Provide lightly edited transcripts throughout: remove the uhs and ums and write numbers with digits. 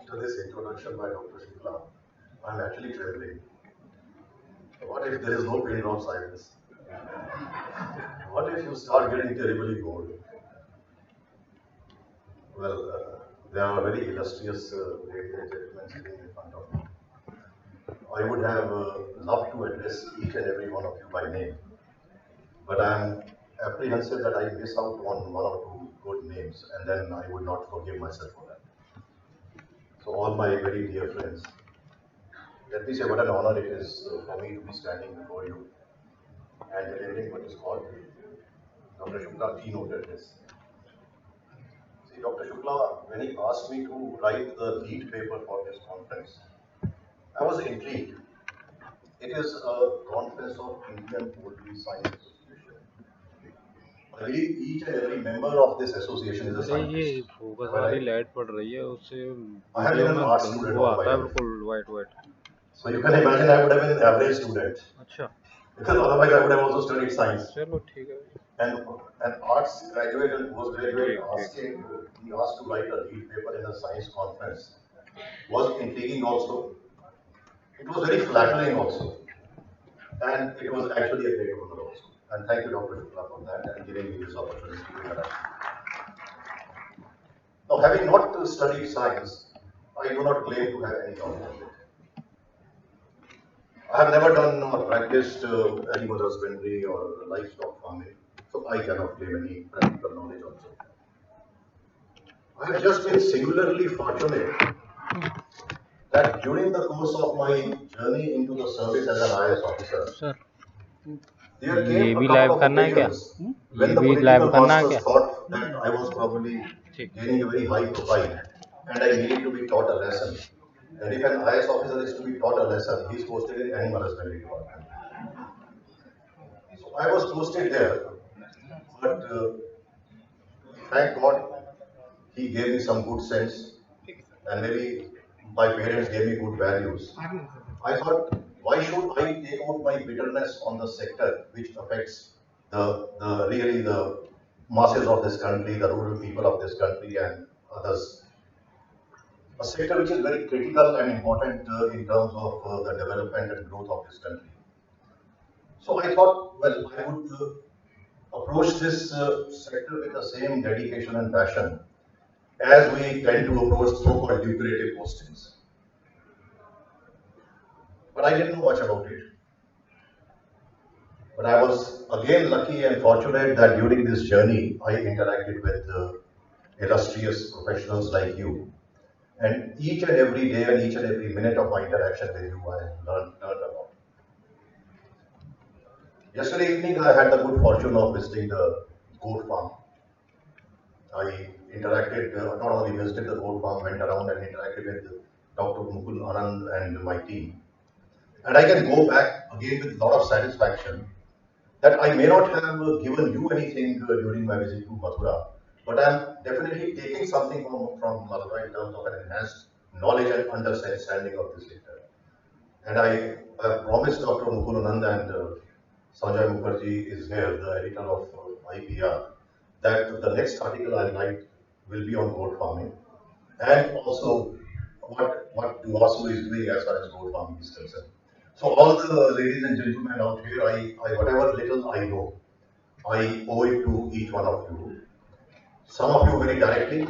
After this introduction by Dr. Shukla, I'm actually trembling. What if there is no pin drop silence? What if you start getting terribly bored? Well, there are very illustrious ladies and gentlemen sitting in front of me. I would have loved to address each and every one of you by name, but I am apprehensive that I miss out on one or two good names, and then I would not forgive myself for that. So, all my very dear friends, let me say what an honor it is for me to be standing before you and delivering what is called Dr. Shukla Keynote address. See, Dr. Shukla, when he asked me to write the lead paper for this conference, I was intrigued. It is a conference of Indian Poultry Science Association. I believe each and every member of this association is a scientist. Focus वाली light पड़ रही है उससे I have been video an में art student वो all my आता है life. बिल्कुल white white. So you can imagine I would have been an average student. अच्छा, Because otherwise I would have also studied science. चलो ठीक है. And an arts graduate and postgraduate he asked to write a lead paper in a science conference was intriguing also. It was very flattering also. And it was actually a great honor also. And thank you, Dr. Shukla, for that and giving me this opportunity to interact. Now, having not studied science, I do not claim to have any knowledge of it. I have never done or practiced animal husbandry or livestock farming, so I cannot claim any practical knowledge also. I have just been singularly fortunate that during the course of my journey into the service as an IAS officer, sir there ये came भी a live couple of करना है क्या? occasions ये when the भी live political करना है masters क्या? thought that I was probably ठीक. gaining a very high profile and I needed to be taught a lesson. And if an IAS officer is to be taught a lesson, he is posted in animal husbandry department. So I was posted there, but thank God he gave me some good sense, and maybe my parents gave me good values. I thought, why should I take out my bitterness on the sector which affects the masses of this country, the rural people of this country, and others? A sector which is very critical and important in terms of the development and growth of this country. So I thought, well, I would approach this sector with the same dedication and passion as we tend to approach so-called lucrative postings. But I didn't know much about it. But I was again lucky and fortunate that during this journey, I interacted with illustrious professionals like you. And each and every day and each and every minute of my interaction with you, I learned a lot. Yesterday evening, I had the good fortune of visiting the goat farm. I interacted, not only visited the goat farm, went around and interacted with Dr. Mukul Anand and my team. And I can go back again with a lot of satisfaction that I may not have given you anything during my visit to Mathura, but I am definitely taking something from Mathura in terms of an enhanced knowledge and understanding of this sector. And I promised Dr. Mukul Anand and Sanjay Mukherjee is here, the editor of IPR, that the next article I write will be on goat farming and also what Duvasu is doing as far as goat farming is concerned. So all the ladies and gentlemen out here, I whatever little I know, I owe it to each one of you. Some of you very directly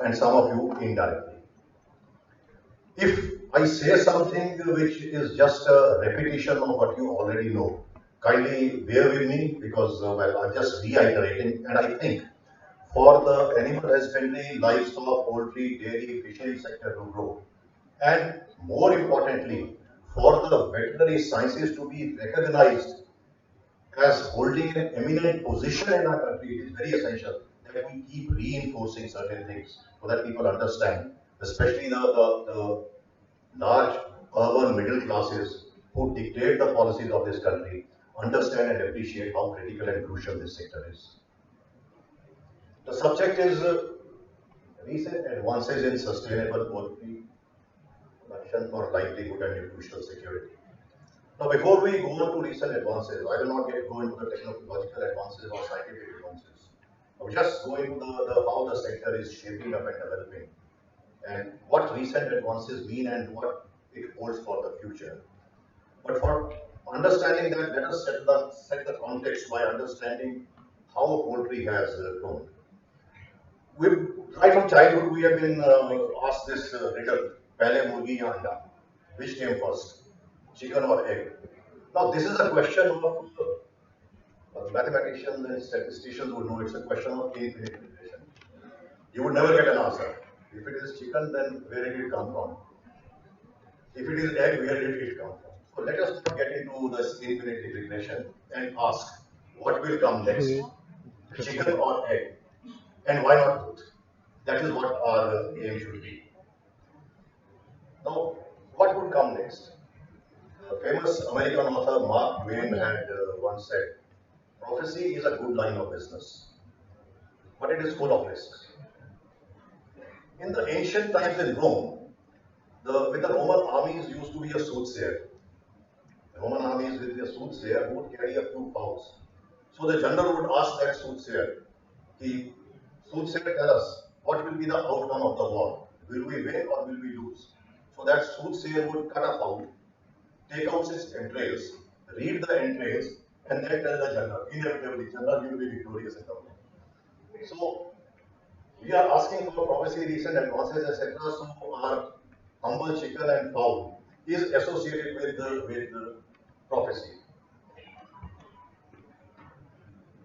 and some of you indirectly. If I say something which is just a repetition of what you already know, kindly bear with me because, well, I'm just reiterating, and I think for the animal husbandry, livestock, poultry, dairy, fishery sector to grow, and more importantly, for the veterinary sciences to be recognized as holding an eminent position in our country, it is very essential that we keep reinforcing certain things so that people understand, especially the large urban middle classes who dictate the policies of this country, understand and appreciate how critical and crucial this sector is. The subject is recent advances in sustainable poultry production for livelihood and nutritional security. Now, before we go on to recent advances, I will not go into the technological advances or scientific advances. I will just go into how the sector is shaping up and developing. and what recent advances mean and what it holds for the future. But for understanding that, let us set the context by understanding how poultry has grown. We, right from childhood, we have been asked this riddle: "Pehle murgi ya anda?" Which came first, chicken or egg? Now, this is a question of mathematicians and statisticians would know. It's a question of infinite relation. You would never get an answer. If it is chicken, then where did it come from? If it is egg, where did it come from? So let us not get into this infinite regression and ask what will come next, chicken or egg, and why not both? That is what our aim should be. Now, what would come next? Famous American author Mark Twain had once said, "Prophecy is a good line of business, but it is full of risks." In the ancient times in Rome, with the Roman armies used to be a soothsayer. The Roman armies with a soothsayer who would carry a few fowls. So the general would ask that soothsayer, the "Soothsayer, tell us, what will be the outcome of the war? Will we win or will we lose?" So that soothsayer would cut a fowl, take out its entrails, read the entrails, and then tell the general, inevitably, general will be victorious in the war. So we are asking for prophecy, recent advances, etc. So our humble chicken and fowl is associated with the prophecy.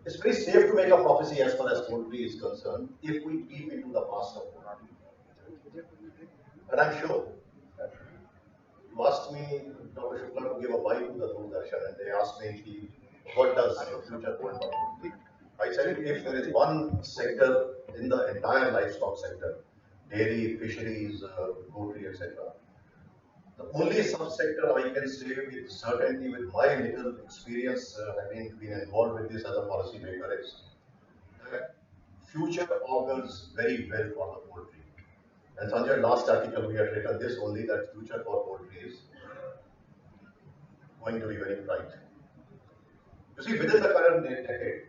It's very safe to make a prophecy as far as poultry is concerned if we peep into the past of poultry. And I'm sure that you asked me, Dr. Shukla, to give a bite to the Duvasu, and they asked me, what does the future hold for poultry? I said, if there is one sector in the entire livestock sector, dairy, fisheries, poultry, etc., the only subsector I can say with certainty, with my little experience having been involved with this as a policymaker, is that future augurs very well for the poultry. And Sanjay, last article we had written this only, that future for poultry is going to be very bright. You see, within the current decade,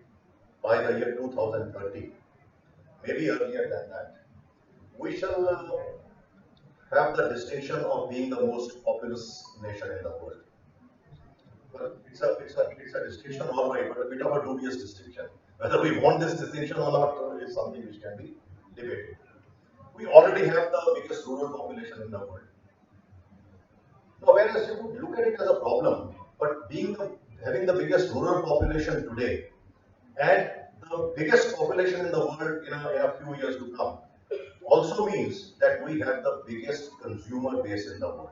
by the year 2030, maybe earlier than that, we shall have the distinction of being the most populous nation in the world. Well, it's a distinction, all right, but a bit of a dubious distinction. Whether we want this distinction or not is something which can be debated. We already have the biggest rural population in the world. Now, whereas you could look at it as a problem, but having the biggest rural population today and the biggest population in the world in a few years to come also means that we have the biggest consumer base in the world.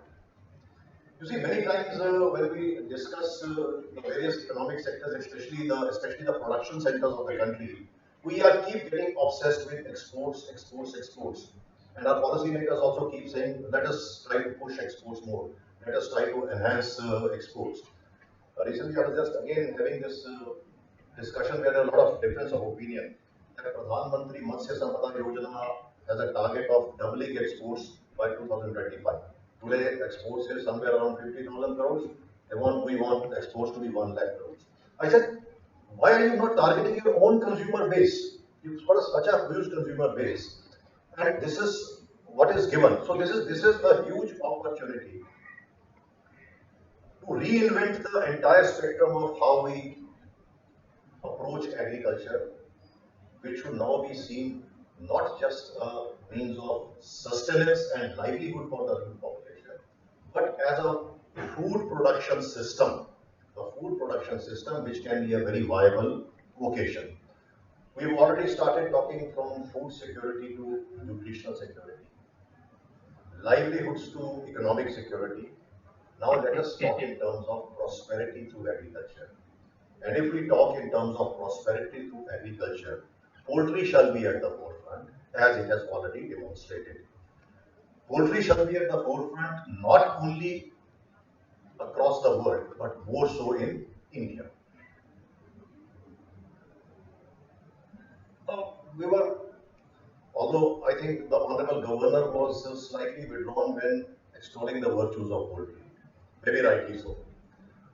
You see, many times when we discuss the various economic sectors, especially the production centers of the country, we keep getting obsessed with exports, exports, exports. And our policymakers also keep saying, let us try to push exports more. Let us try to enhance exports. Recently, I was just again having this discussion where there are a lot of difference of opinion. That Pradhan Mantri Matsya Sampada Yojana has a target of doubling exports by 2025. Today, exports is somewhere around 50,000 crores. We want exports to be 1 lakh crores. I said, why are you not targeting your own consumer base? You've got such a huge consumer base, and this is what is given. So this is a huge opportunity to reinvent the entire spectrum of how we approach agriculture, which should now be seen not just a means of sustenance and livelihood for the rural population, but as a food production system, which can be a very viable vocation. We've already started talking from food security to nutritional security, livelihoods to economic security. Now let us talk in terms of prosperity through agriculture. And if we talk in terms of prosperity through agriculture, poultry shall be at the forefront, as it has already demonstrated. Poultry shall be at the forefront not only across the world, but more so in India. Although I think the Honorable Governor was slightly withdrawn when extolling the virtues of poultry, very rightly so.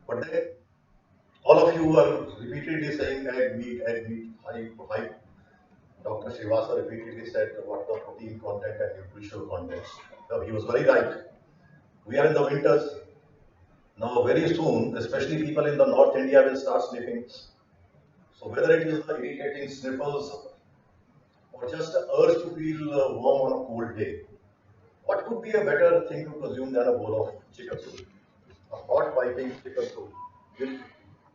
But then all of you are repeatedly saying egg meat, high Dr. Srivastava repeatedly said what the protein content and nutritional contents. Now, he was very right. We are in the winters. Now, very soon, especially people in the North India will start sniffing. So, whether it is the irritating sniffles or just the urge to feel warm on a cold day, what could be a better thing to consume than a bowl of chicken soup? A hot piping chicken soup will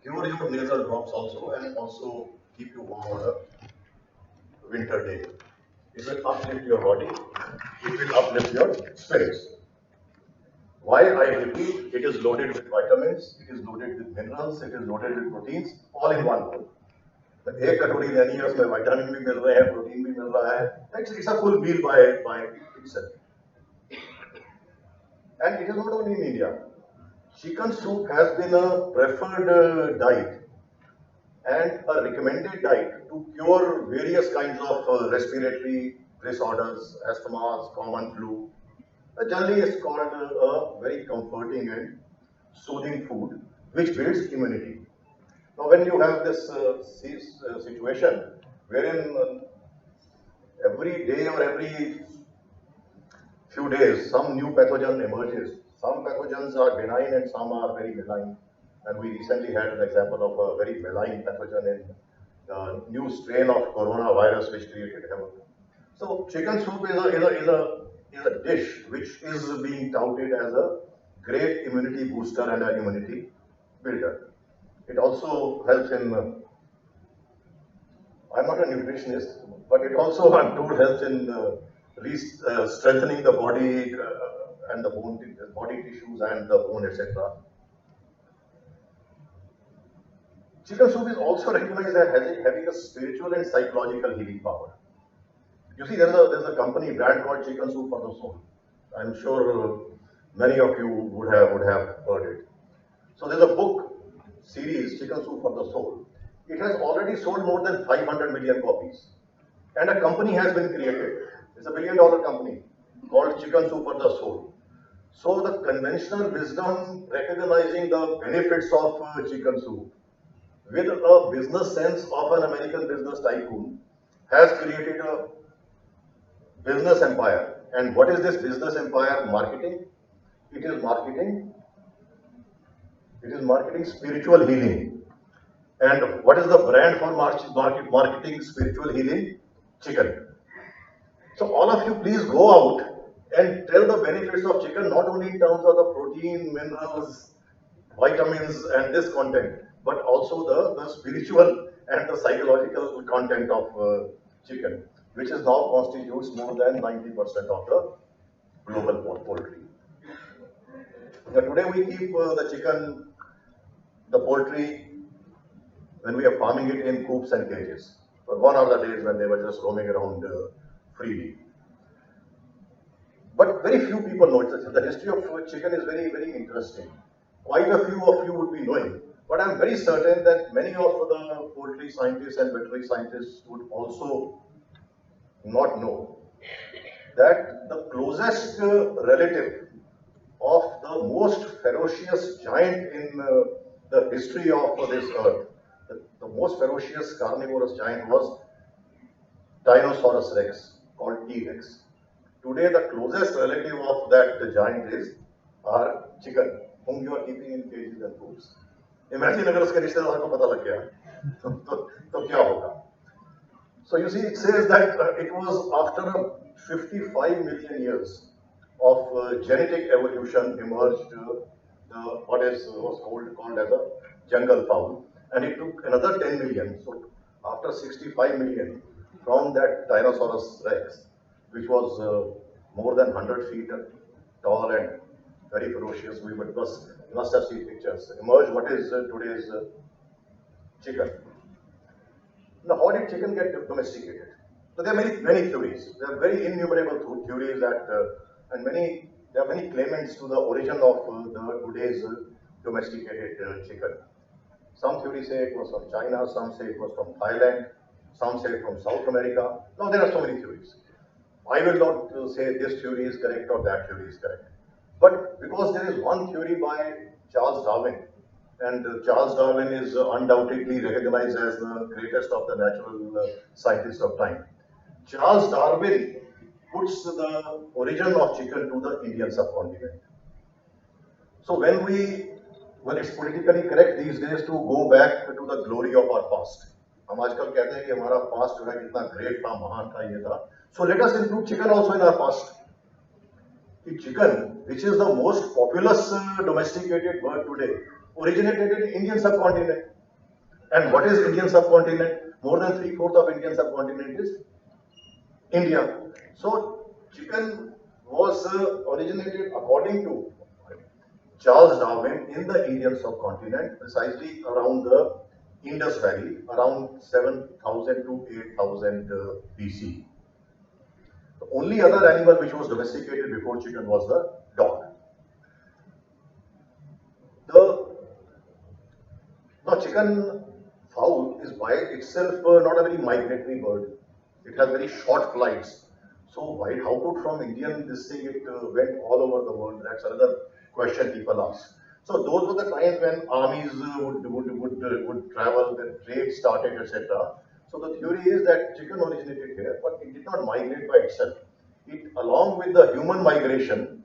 cure your nasal drops also and also keep you warm on a winter day. It will uplift your body, it will uplift your spirits. Why? I repeat, it is loaded with vitamins, it is loaded with minerals, it is loaded with proteins, all in one bowl. The एक कटोरी लेनी है उसमें vitamin भी मिल रहे हैं, protein भी मिल रहा है. It's a full meal by itself. And it is not only in India. Chicken soup has been a preferred diet and a recommended diet to cure various kinds of respiratory disorders, asthmas, common flu. Generally, it's called a very comforting and soothing food which builds immunity. Now, when you have this situation wherein every day or every few days some new pathogen emerges, some pathogens are benign and some are very malign. And we recently had an example of a very malign pathogen in the new strain of coronavirus which created havoc. So chicken soup is a dish which is being touted as a great immunity booster and an immunity builder. It also helps in, I'm not a nutritionist, but it also, I'm told, helps in strengthening the body and the body tissues and the bone, etc. Chicken soup is also recognized as having a spiritual and psychological healing power. You see, there's a company brand called Chicken Soup for the Soul. I'm sure many of you would have heard it. So there's a book series, Chicken Soup for the Soul. It has already sold more than 500 million copies, and a company has been created. It's a $1 billion company called Chicken Soup for the Soul. So the conventional wisdom recognizing the benefits of chicken soup with a business sense of an American business tycoon has created a business empire. And what is this business empire marketing? It is marketing spiritual healing. And what is the brand for marketing spiritual healing? Chicken. So all of you please go out and tell the benefits of chicken, not only in terms of the protein, minerals, vitamins and this content, but also the spiritual and the psychological content of chicken, which is now constitutes more than 90% of the global poultry. Now, today we keep the chicken, the poultry, when we are farming it in coops and cages. But one of the days when they were just roaming around freely. But very few people know it. The history of chicken is very, very interesting. Quite a few of you would be knowing. But I'm very certain that many of the poultry scientists and veterinary scientists would also not know that the closest relative of the most ferocious giant in the history of this earth, the most ferocious carnivorous giant was Tyrannosaurus rex, called T-Rex. Today, the closest relative of that giant is our chicken, whom you are keeping in cages and coops. Imagine अगर उसके रिश्तेदार को पता लग गया, तो क्या होगा? So you see, it says that it was after 55 million years of genetic evolution emerged what was called as a jungle fowl, and it took another 10 million. So after 65 million from that Tyrannosaurus rex, which was more than 100 feet tall and very ferocious, we must have seen pictures, emerged what is today's chicken. Now, how did chicken get domesticated? So there are many theories. There are very innumerable theories that, and there are many claimants to the origin of today's domesticated chicken. Some theories say it was from China, some say it was from Thailand, some say from South America. Now there are so many theories. I will not say this theory is correct or that theory is correct. But because there is one theory by Charles Darwin, and Charles Darwin is undoubtedly recognized as the greatest of the natural scientists of time. Charles Darwin puts the origin of chicken to the Indian subcontinent. So when it's politically correct these days to go back to the glory of our past, हम आजकल कहते हैं कि हमारा past जो है कितना great था, महान था, ये था. So let us include chicken also in our past. The chicken, which is the most populous domesticated bird today, originated in Indian subcontinent. And what is Indian subcontinent? More than 3/4 of Indian subcontinent is India. So chicken was originated according to Charles Darwin in the Indian subcontinent, precisely around the Indus Valley, around 7,000 to 8,000 BC. The only other animal which was domesticated before chicken was the dog. Now chicken fowl is by itself not a very migratory bird. It has very short flights. So why, how could from Indian this thing it went all over the world? That's another question people ask. So those were the times when armies would travel, then trade started, etc. So the theory is that chicken originated here, but it did not migrate by itself. It, along with the human migration,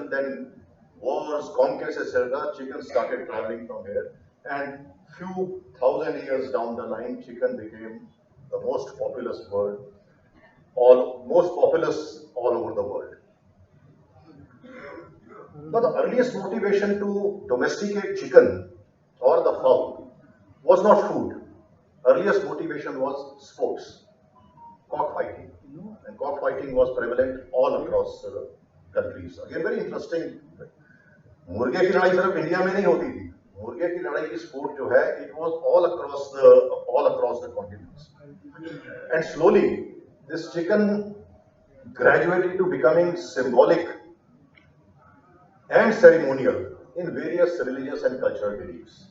then wars, conquests, etc., chicken started traveling from here. And few thousand years down the line, chicken became the most populous bird, most populous all over the world. Now, the earliest motivation to domesticate chicken or the fowl was not food. Earliest motivation was sports, cockfighting. And cockfighting was prevalent all across countries. Again, very interesting. मुर्गे की लड़ाई सिर्फ India में नहीं होती थी. मुर्गे की लड़ाई की स्पोर्ट जो है, it was all across the continents. And slowly, this chicken graduated to becoming symbolic and ceremonial in various religious and cultural beliefs.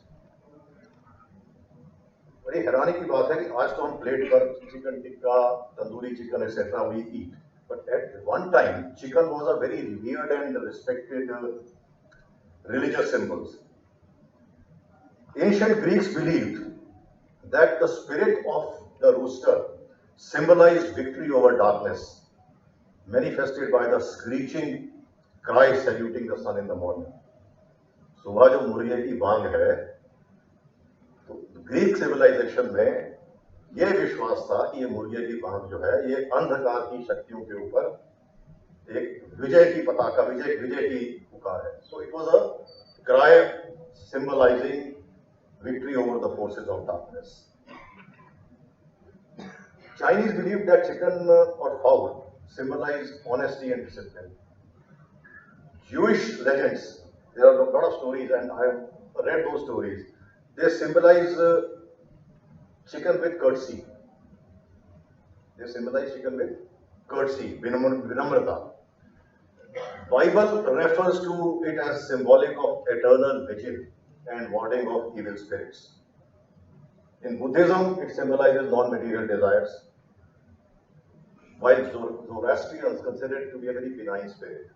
बड़ी हैरानी की बात है कि आज तो हम प्लेट पर chicken tikka, tandoori chicken etc. we eat. But at one time, chicken was a very revered and respected religious symbols. Ancient Greeks believed that the spirit of the rooster symbolized victory over darkness, manifested by the screeching cry saluting the sun in the morning. सुबह जो मुर्गे की बांग है, तो Greek civilisation में यह विश्वास था कि ये मुर्गे की बांग जो है, ये अंधकार की शक्तियों के ऊपर एक विजय की पताका, विजय की पुकार है. So it was a cry symbolizing victory over the forces of darkness. Chinese believed that chicken or fowl symbolized honesty and discipline. Jewish legends, there are a lot of stories and I have read those stories. They symbolize chicken with courtesy. Vinamrata. Bible refers to it as symbolic of eternal vigil and warding off evil spirits. In Buddhism, it symbolizes non-material desires, while Zoroastrians consider it to be a very benign spirit.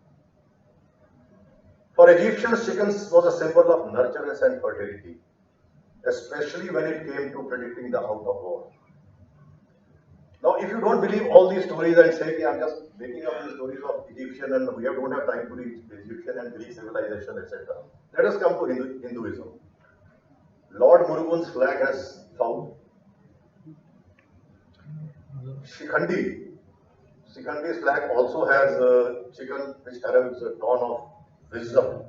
For Egyptians, chicken was a symbol of nurturance and fertility, especially when it came to predicting the outcome of war. Now, if you don't believe all these stories and say, okay, I'm just making up these stories of Egyptian and we don't have time to read Egyptian and Greek civilization, etc., let us come to Hinduism. Lord Murugan's flag has found Shikhandi's flag also has chicken, which heralds the dawn of wisdom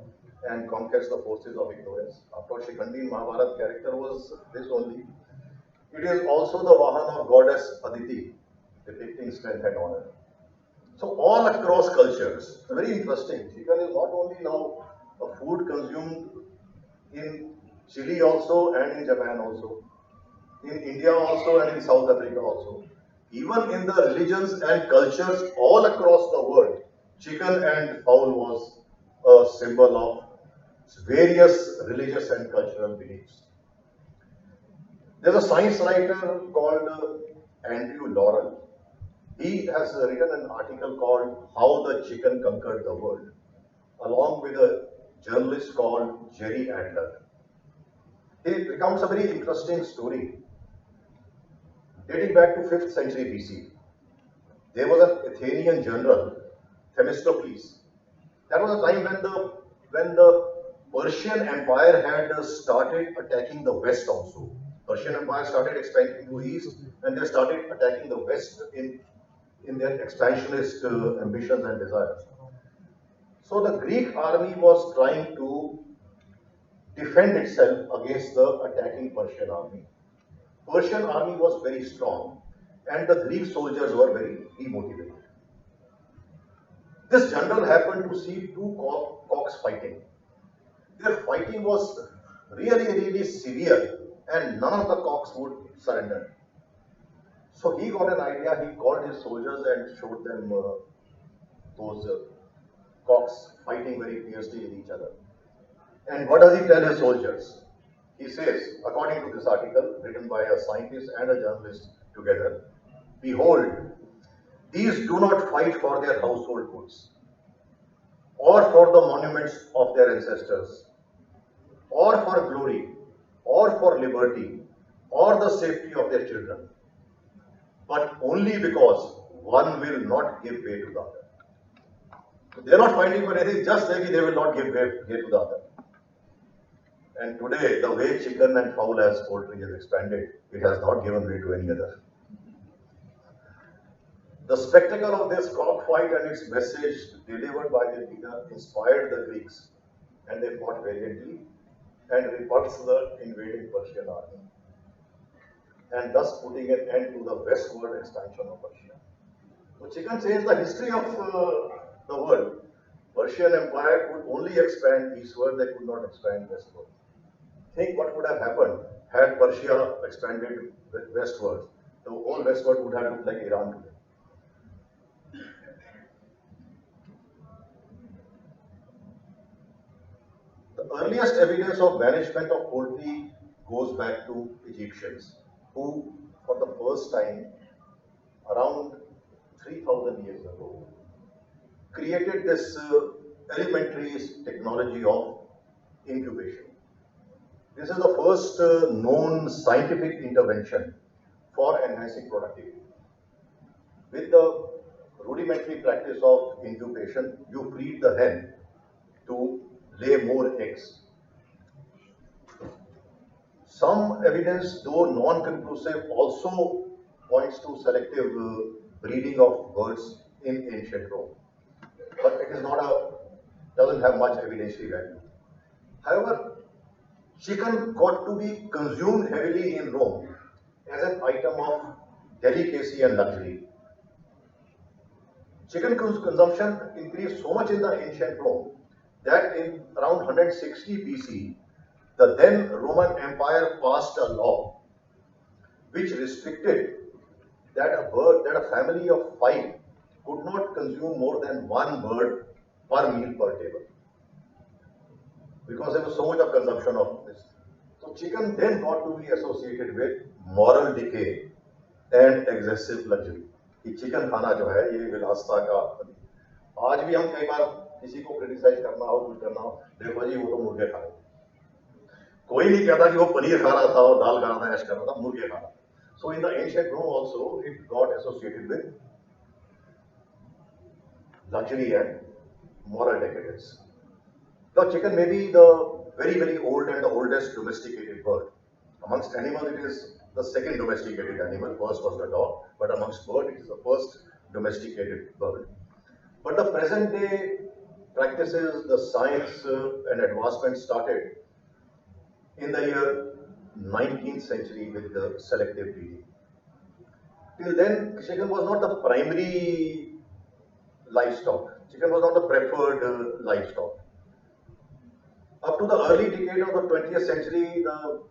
and conquers the forces of ignorance. After Shikhandi in Mahabharata character was this only. It is also the Vahan of goddess Aditi, depicting strength and honor. So all across cultures, it's very interesting. Chicken is not only now a food consumed in Chile also and in Japan also, in India also and in South Africa also. Even in the religions and cultures all across the world, chicken and fowl was a symbol of various religious and cultural beliefs. There's a science writer called Andrew Laurel. He has written an article called How the Chicken Conquered the World, along with a journalist called Jerry Adler. It recounts a very interesting story. dating back to 5th century BC. There was an Athenian general, Themistocles. That was a time when the Persian Empire had started attacking the West also. Persian Empire started expanding to East, and they started attacking the West in their expansionist ambitions and desires. So the Greek army was trying to defend itself against the attacking Persian army. Persian army was very strong, and the Greek soldiers were very demotivated. This general happened to see two cocks fighting. Their fighting was really, really severe, and none of the cocks would surrender. So he got an idea, he called his soldiers and showed them those cocks fighting very fiercely with each other. And what does he tell his soldiers? He says, according to this article written by a scientist and a journalist together, behold, these do not fight for their household goods, or for the monuments of their ancestors, or for glory, or for liberty, or the safety of their children, but only because one will not give way to the other. So they are not fighting for anything, just maybe they will not give way to the other. And today, the way chicken and fowl as poultry has expanded, it has not given way to any other. The spectacle of this cockfight and its message delivered by the leader inspired the Greeks, and they fought valiantly and repulsed the invading Persian army, and thus putting an end to the westward expansion of Persia. So chicken changed the history of the world. Persian Empire could only expand eastward, they could not expand westward. Think what would have happened had Persia expanded westward. The whole westward would have looked like Iran today. The earliest evidence of management of poultry goes back to Egyptians, who for the first time around 3000 years ago created this elementary technology of incubation. This is the first known scientific intervention for enhancing productivity. With the rudimentary practice of incubation, you feed the hen to lay more eggs. Some evidence, though non-conclusive, also points to selective breeding of birds in ancient Rome. But it is doesn't have much evidentiary value. However, chicken got to be consumed heavily in Rome as an item of delicacy and luxury. Chicken consumption increased so much in the ancient Rome that in around 160 BC, the then Roman Empire passed a law which restricted that a family of 5 could not consume more than 1 bird per meal per table, because there was so much of consumption of this. So chicken then got to be associated with moral decay and excessive luxury. कि chicken खाना जो है ये विलासता का, आज भी हम कई बार किसी को क्रिटिसाइज करना हो, कुछ करना हो, देखो जी वो तो मुर्गे खा रहे, कोई नहीं कहता कि वो पनीर खा रहा था और दाल खा रहा था, ऐश कर रहा था, मुर्गे खा रहा था. So in the ancient Rome also it got associated with luxury and moral decadence. The chicken may be the very, very old and the oldest domesticated bird. Amongst animals, it is the second domesticated animal. First was the dog, but amongst birds, it is the first domesticated bird. But the present day practices, the science and advancement started in the year 19th century with the selective breeding. Till then, chicken was not the primary livestock. Chicken was not the preferred livestock. Up to the early decade of the 20th century, the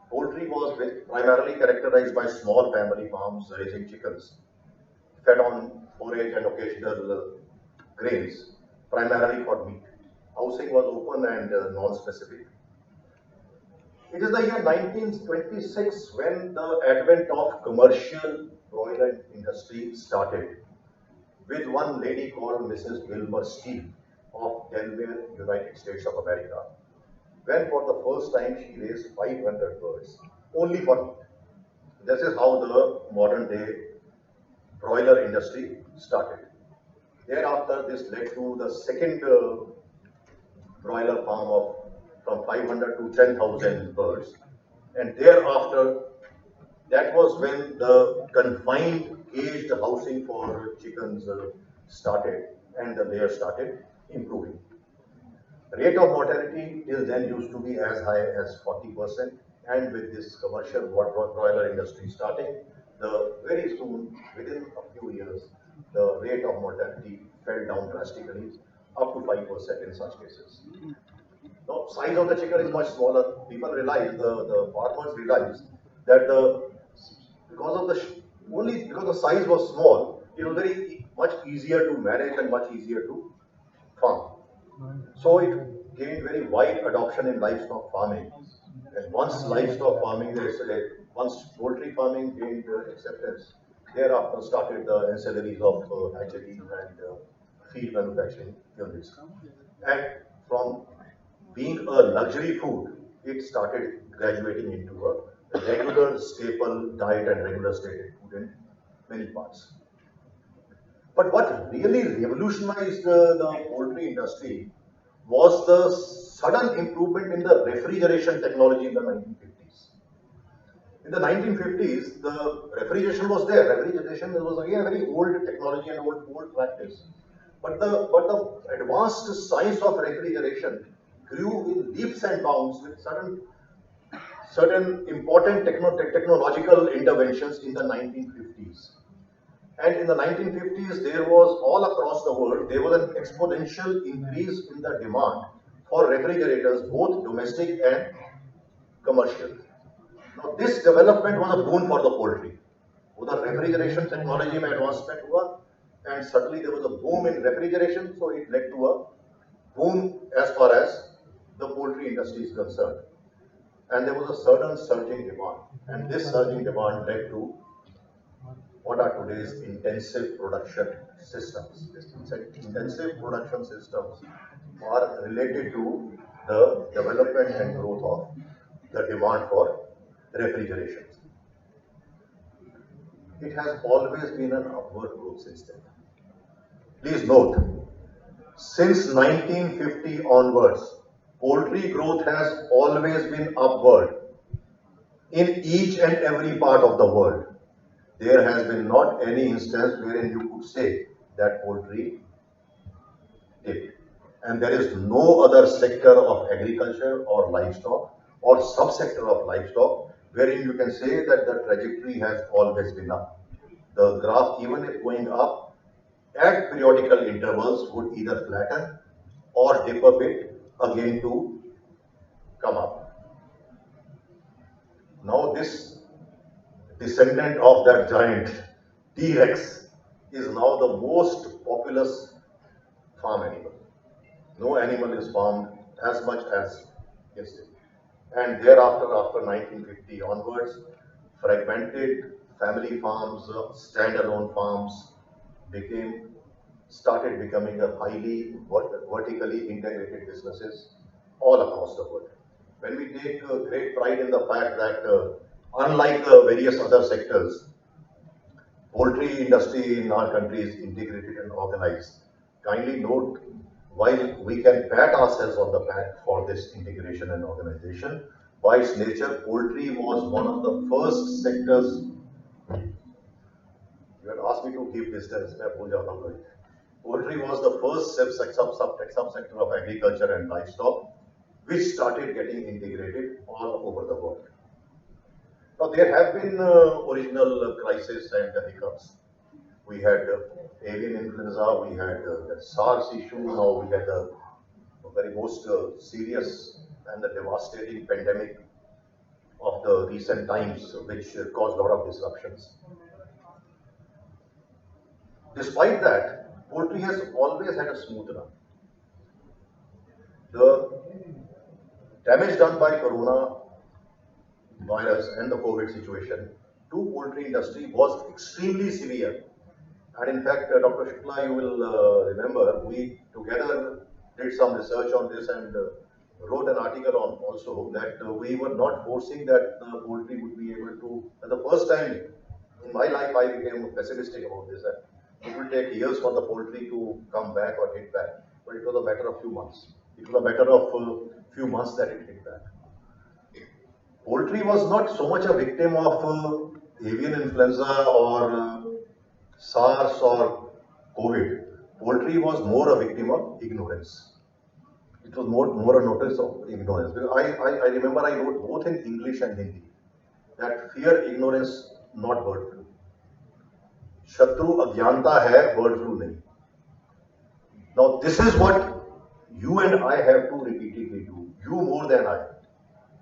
poultry was primarily characterized by small family farms raising chickens, fed on forage and occasional grains, primarily for meat. Housing was open and non-specific. It is the year 1926 when the advent of commercial broiler industry started, with one lady called Mrs. Wilbur Steele of Delaware, United States of America, when for the first time she raised 500 birds, only for meat. This is how the modern day broiler industry started. Thereafter, this led to the second broiler farm of from 500 to 10,000 birds. And thereafter, that was when the confined caged housing for chickens started and the layers started improving. Rate of mortality till then used to be as high as 40%, and with this commercial broiler industry starting, the very soon, within a few years, the rate of mortality fell down drastically, up to 5% in such cases. Now, size of the chicken is much smaller. People realize, the farmers realize that because of only because the size was small, it was very much easier to manage and much easier to farm. So it gained very wide adoption in livestock farming. And once livestock farming, once poultry farming gained acceptance, thereafter started the ancillaries of hatcheries and feed manufacturing units. And from being a luxury food, it started graduating into a regular staple diet and regular staple food in many parts. But what really revolutionized the poultry industry was the sudden improvement in the refrigeration technology in the 1950s. In the 1950s, the refrigeration was there. Refrigeration was again a very old technology and old practice. But the advanced science of refrigeration grew in leaps and bounds with certain important technological interventions in the 1950s. And in the 1950s, there was all across the world, there was an exponential increase in the demand for refrigerators, both domestic and commercial. Now, this development was a boon for the poultry. The refrigeration technology में advancement हुआ, and suddenly there was a boom in refrigeration, so it led to a boom as far as the poultry industry is concerned. And there was a certain surging demand, and this surging demand led to what are today's intensive production systems. Intensive production systems are related to the development and growth of the demand for refrigeration. It has always been an upward growth since then. Please note, since 1950 onwards, poultry growth has always been upward in each and every part of the world. There has been not any instance wherein you could say that poultry dipped. And there is no other sector of agriculture or livestock or subsector of livestock wherein you can say that the trajectory has always been up. The graph, even if going up, at periodical intervals would either flatten or dip a bit again to come up. Now this descendant of that giant T-Rex is now the most populous farm animal. No animal is farmed as much as this. And thereafter, after 1950 onwards, fragmented family farms, standalone farms started becoming a highly vertically integrated businesses all across the world. When we take great pride in the fact that unlike the various other sectors, poultry industry in our country is integrated and organized. Kindly note, while we can pat ourselves on the back for this integration and organization, by its nature, poultry was one of the first sectors. You had asked me to give distance. Poultry was the first subsector of agriculture and livestock which started getting integrated all over the world. Now, there have been original crises and hiccups. We had avian influenza, we had the SARS issue, now we had the very most serious and the devastating pandemic of the recent times, which caused a lot of disruptions. Despite that, poultry has always had a smooth run. The damage done by corona virus and the COVID situation to poultry industry was extremely severe. And in fact, Dr. Shukla, you will remember, we together did some research on this, and wrote an article on also that we were not forcing that the poultry would be able to. And the first time in my life, I became pessimistic about this. That it will take years for the poultry to come back or hit back, but it was a matter of few months. It was a matter of few months that it hit back. Poultry was not so much a victim of avian influenza or SARS or COVID. Poultry was more a victim of ignorance. It was more a notice of ignorance. I remember I wrote both in English and Hindi that fear ignorance, not bird flu. शत्रु अज्ञानता है, bird flu नहीं. Now this is what you and I have to repeatedly do. You more than I.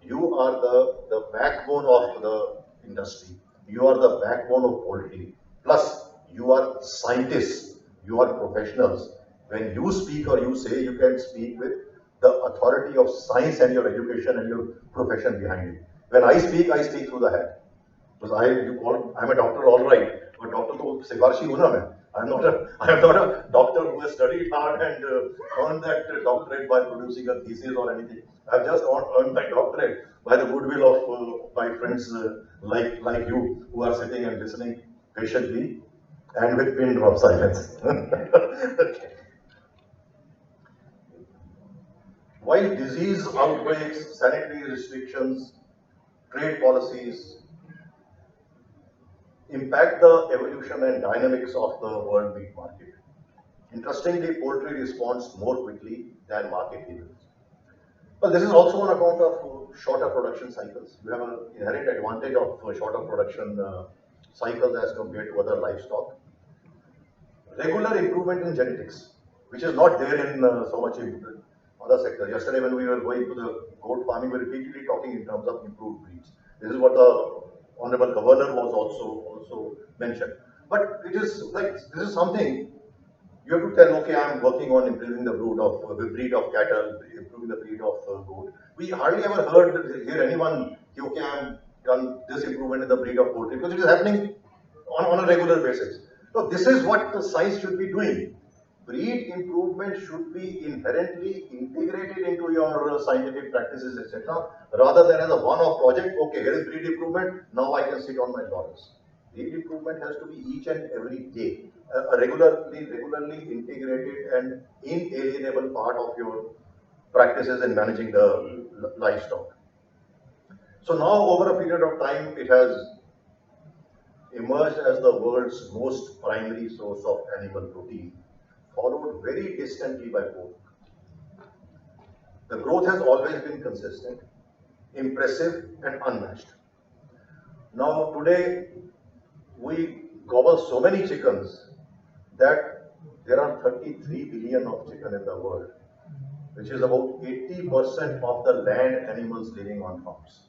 You are the backbone of the industry. You are the backbone of poultry. Plus, you are scientists. You are professionals. When you speak or you say, you can speak with the authority of science and your education and your profession behind it. When I speak through the head. Because I'm a doctor, all right. But doctor to सिफारशी हूँ ना मैं. I'm not a doctor who has studied hard and earned that doctorate by producing a thesis or anything. I've just earned my doctorate by the goodwill of my friends like you who are sitting and listening patiently and with pin drop silence. Okay. While disease outbreaks, sanitary restrictions, trade policies impact the evolution and dynamics of the world meat market. Interestingly, poultry responds more quickly than market leaders. But this is also on account of shorter production cycles. You have an inherent advantage of shorter production cycles as compared to other livestock. Regular improvement in genetics, which is not there in so much in other sectors. Yesterday when we were going to the goat farming, we were repeatedly talking in terms of improved breeds. This is what the Honorable Governor was also mentioned. But it is like, this is something you have to tell, okay, I'm working on improving the breed of cattle, improving the breed of goat. We hardly ever hear anyone, okay, I'm done this improvement in the breed of poultry, because it is happening on a regular basis. So this is what the science should be doing. Breed improvement should be inherently integrated into your scientific practices, etc., rather than as a one-off project. Okay, here is breed improvement, now I can sit on my laurels. Breed improvement has to be each and every day, a regularly integrated and inalienable part of your practices in managing the livestock. So now, over a period of time, it has emerged as the world's most primary source of animal protein, followed very distantly by pork. The growth has always been consistent, impressive, and unmatched. Now, today, we gobble so many chickens that there are 33 billion of chicken in the world, which is about 80% of the land animals living on farms.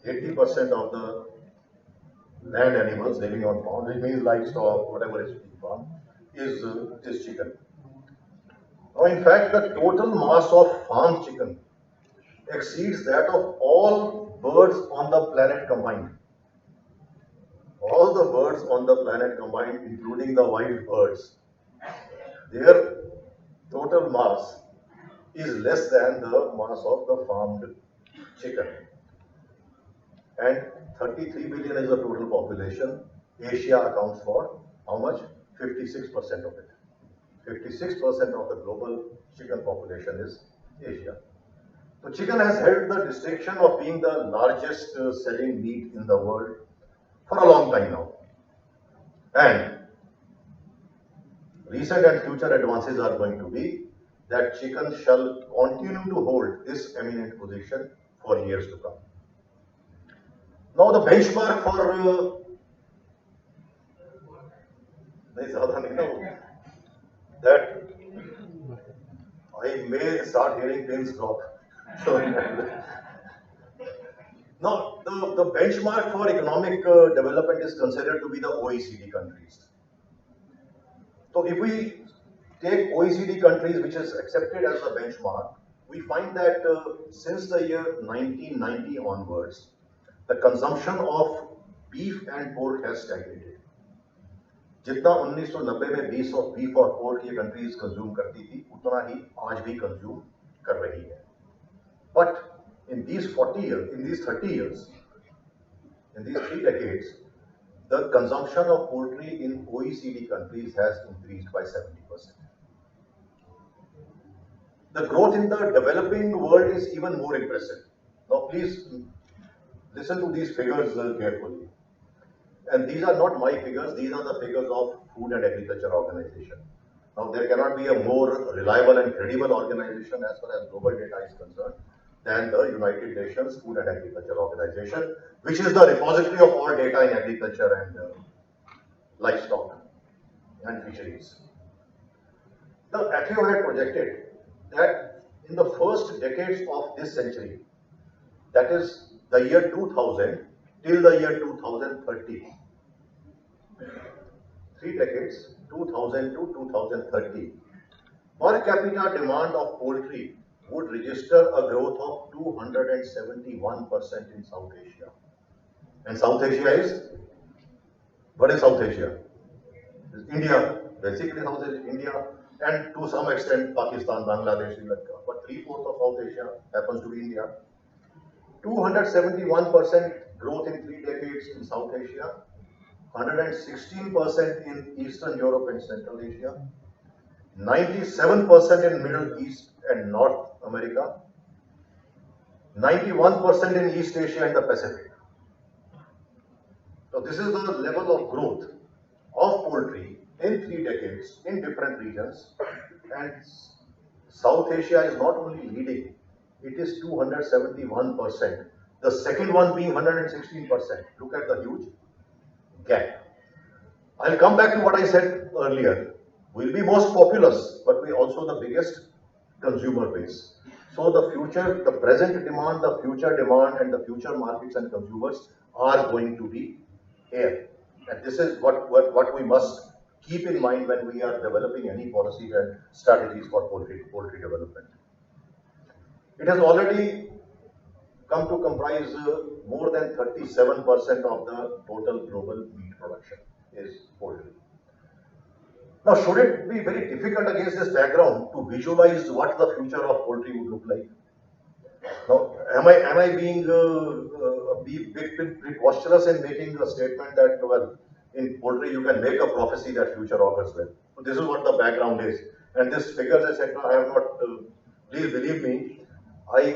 80% of the land animals living on farms, which means livestock, whatever is being farmed, is chicken. Now, in fact, the total mass of farmed chicken exceeds that of all birds on the planet combined. All the birds on the planet combined, including the wild birds, their total mass is less than the mass of the farmed chicken. And 33 billion is the total population. Asia accounts for how much? 56% of it. 56% of the global chicken population is Asia. So chicken has held the distinction of being the largest selling meat in the world for a long time now. And recent and future advances are going to be that chicken shall continue to hold this eminent position for years to come. Now the benchmark for that I may start hearing pins drop. So, now the benchmark for economic development is considered to be the OECD countries. So if we take OECD countries, which is accepted as a benchmark, we find that since the year 1990 onwards, the consumption of beef and pork has stagnated. जितना 1990 में beef और pork ये countries consume करती थी, उतना ही आज भी consume कर रही है. But in these 40 years, in these 30 years, in these 3 decades, the consumption of poultry in OECD countries has increased by 70%. The growth in the developing world is even more impressive. Now, please listen to these figures carefully. And these are not my figures, these are the figures of Food and Agriculture Organization. Now, there cannot be a more reliable and credible organization as far as global data is concerned than the United Nations Food and Agriculture Organization, which is the repository of all data in agriculture and livestock and fisheries. The FAO had projected that in the first decades of this century, that is the year 2000 till the year 2030, 3 decades, 2000 to 2030, per capita demand of poultry would register a growth of 271% in South Asia. And South Asia is, what is South Asia? It's India, basically South Asia, India, and to some extent Pakistan, Bangladesh, Sri Lanka. But 3/4 of South Asia happens to be India. 271% growth in 3 decades in South Asia, 116% in Eastern Europe and Central Asia, 97% in Middle East and North America, 91% in East Asia and the Pacific. So this is the level of growth of poultry in 3 decades in different regions, and South Asia is not only leading, it is 271%. The second one being 116%. Look at the huge gap. I'll come back to what I said earlier. We'll be most populous, but we're also the biggest consumer base. So the future, the present demand, the future demand, and the future markets and consumers are going to be here. And this is what we must keep in mind when we are developing any policies and strategies for poultry development. It has already come to comprise more than 37% of the total global meat production is poultry. Now, should it be very difficult against this background to visualize what the future of poultry would look like? Now, am I being a bit preposterous in making a statement that, well, in poultry you can make a prophecy that future augurs well? So this is what the background is, and this figures, etc. I have not. Please believe me.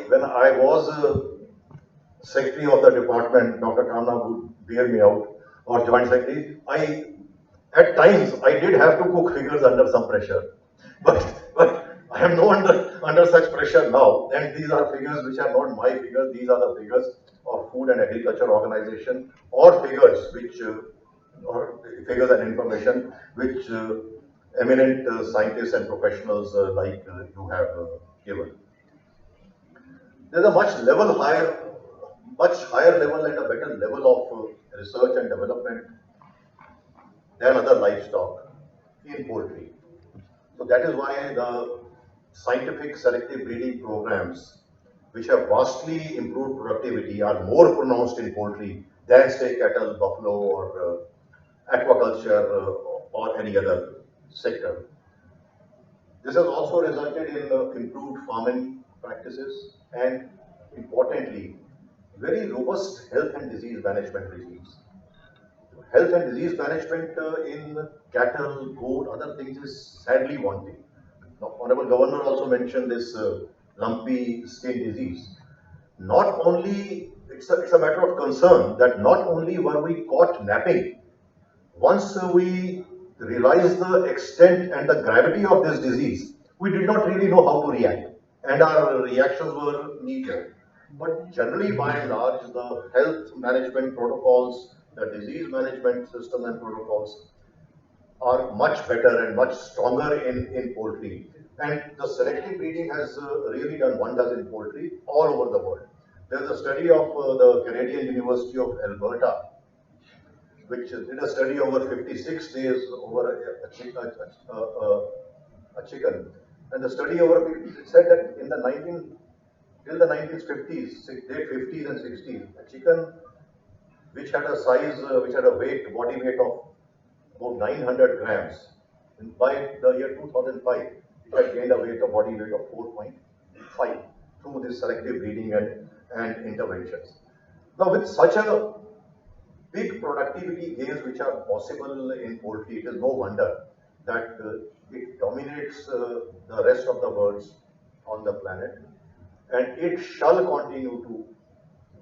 When I was secretary of the department, Dr. Kamna would bear me out, or joint secretary. At times I did have to cook figures under some pressure, but I am no under such pressure now. And these are figures which are not my figures. These are the figures of Food and Agriculture Organization, or figures which or figures and information which eminent scientists and professionals like you have given. There's a much higher level and a better level of research and development than other livestock in poultry. So that is why the scientific selective breeding programs, which have vastly improved productivity, are more pronounced in poultry than say cattle, buffalo, or aquaculture or any other sector. This has also resulted in improved farming practices and, importantly, very robust health and disease management regimes. Health and disease management in cattle, goat, other things is sadly wanting. Now, Honorable Governor also mentioned this lumpy skin disease. Not only, it's a matter of concern that not only were we caught napping, once we realized the extent and the gravity of this disease, we did not really know how to react, and our reactions were knee-jerk. But generally, by and large, the health management protocols, the disease management system and protocols are much better and much stronger in poultry. And the selective breeding has really done wonders in poultry all over the world. There's a study of the Canadian University of Alberta, which did a study over 56 days over a chicken. And the study it said that in till the 1950s, late 50s and 60s, a chicken which had a size, which had a body weight of about 900 grams, and by the year 2005, it had gained a body weight of 4.5. through this selective breeding and interventions. Now, with such a big productivity gains which are possible in poultry, it is no wonder that it dominates the rest of the birds on the planet, and it shall continue to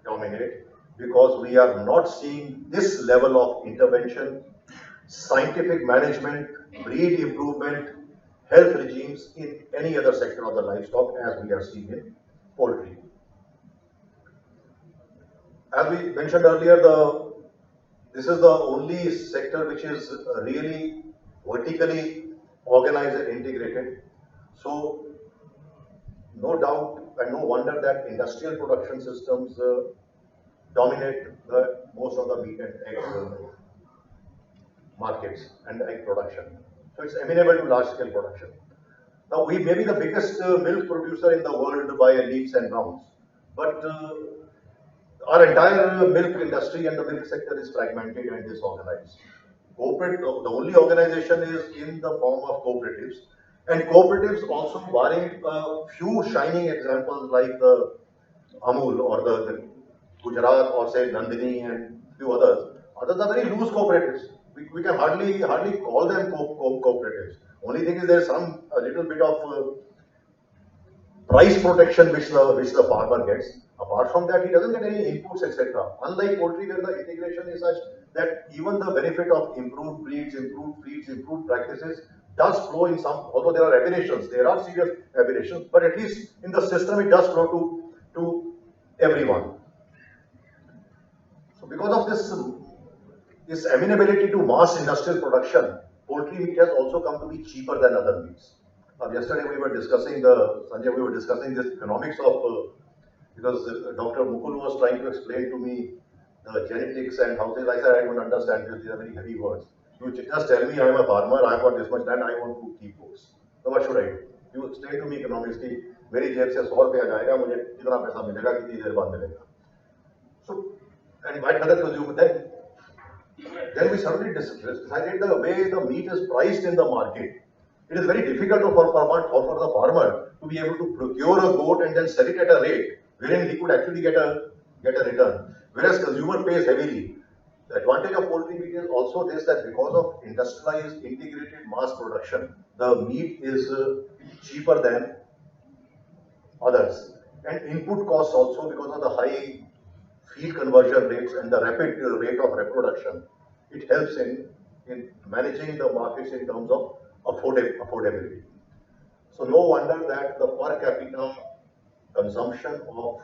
dominate because we are not seeing this level of intervention, scientific management, breed improvement, health regimes in any other sector of the livestock as we are seeing in poultry. As we mentioned earlier, this is the only sector which is really vertically organized and integrated. So, no doubt and no wonder that industrial production systems dominate most of the meat and egg markets and egg production. So, it's amenable to large scale production. Now, we may be the biggest milk producer in the world by leaps and bounds, but our entire milk industry and the milk sector is fragmented and disorganized. The only organization is in the form of cooperatives, and cooperatives also, barring a few shining examples like the Amul or the Gujarat or say Nandini and few others are very loose cooperatives. We can hardly call them cooperatives. Only thing is there's a little bit of price protection which the farmer gets. Apart from that, he doesn't get any inputs, etc. Unlike poultry, where the integration is such that even the benefit of improved breeds, improved feeds, improved practices does flow in some, although there are aberrations, there are serious aberrations, but at least in the system it does flow to everyone. So because of this amenability to mass industrial production, poultry meat has also come to be cheaper than other meats. Yesterday we were discussing this economics of because Dr. Mukul was trying to explain to me the genetics and how things. I said I don't understand this. These are very heavy words. You just tell me I am a farmer. I have got this much land. I want to keep books. So what should I do? You explain to me economics की मेरी जेब से 100 रुपया जाएगा मुझे कितना पैसा मिलेगा कितनी देर बाद मिलेगा. So and why does that consume then we suddenly decided the way the meat is priced in the market. It is very difficult for the farmer to be able to procure a goat and then sell it at a rate wherein he could actually get a return, whereas consumer pays heavily. The advantage of poultry meat is also this, that because of industrialized, integrated mass production, the meat is cheaper than others. And input costs also, because of the high feed conversion rates and the rapid rate of reproduction, it helps in managing the markets in terms of affordability. So no wonder that the per capita consumption of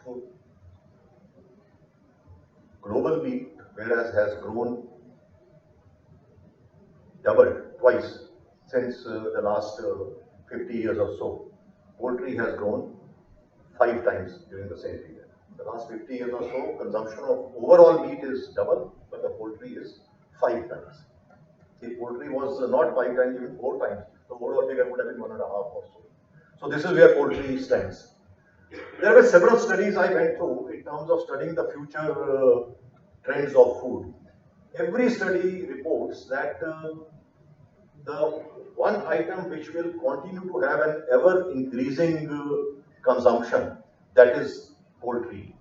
global meat, whereas has grown twice since the last 50 years or so. Poultry has grown 5 times during the same period. The last 50 years or so, consumption of overall meat is double, but the poultry is 5 times. If poultry was not 5 times, even 4 times, the overall figure would have been 1.5 or so. So this is where poultry stands. There were several studies I went through in terms of studying the future trends of food. Every study reports that the one item which will continue to have an ever increasing consumption, that is poultry.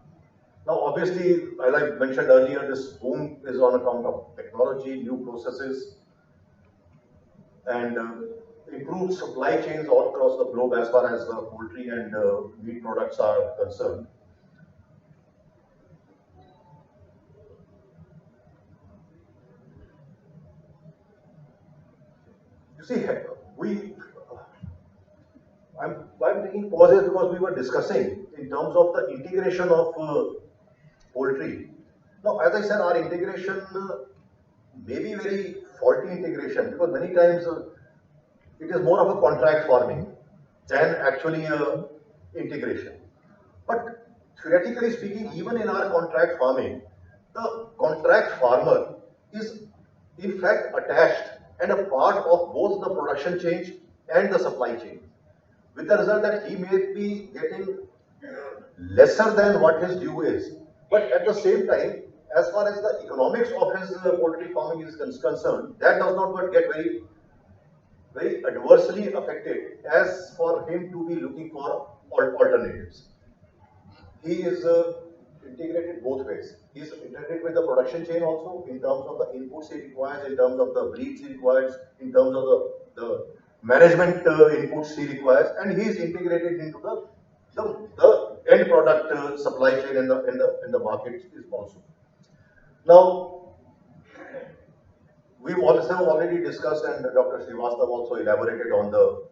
Now obviously, as I mentioned earlier, this boom is on account of technology, new processes, and improved supply chains all across the globe as far as poultry and meat products are concerned. You see, I'm taking pauses because we were discussing in terms of the integration of poultry. Now, as I said, our integration may be very faulty integration, because many times it is more of a contract farming than actually integration. But theoretically speaking, even in our contract farming, the contract farmer is in fact attached and a part of both the production chain and the supply chain, with the result that he may be getting lesser than what his due is, but at the same time, as far as the economics of his poultry farming is concerned, that does not get very adversely affected as for him to be looking for alternatives. he is integrated both ways. He is integrated with the production chain also in terms of the inputs he requires, in terms of the breeds he requires, in terms of the management inputs he requires, and he is integrated into the end product supply chain in the market is also. Now, we've also already discussed, and Dr. Srivastav also elaborated on the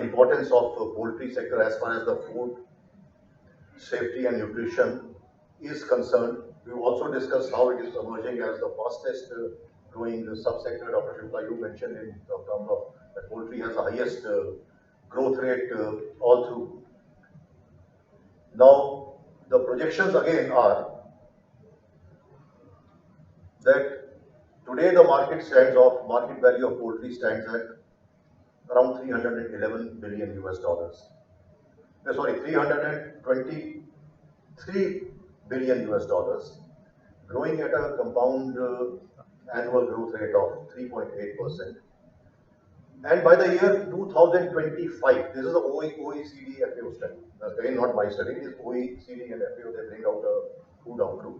importance of the poultry sector as far as the food safety and nutrition is concerned. We've also discussed how it is emerging as the fastest growing subsector. Dr. Shukla, you mentioned in terms of that poultry has the highest growth rate all through. Now, the projections again are that today the market value of poultry stands at around 311 billion US dollars. Sorry, 323 billion US dollars, growing at a compound annual growth rate of 3.8%. And by the year 2025, this is the OECD FAO study. Again, not my study, it is OECD and FAO, they bring out a food outlook.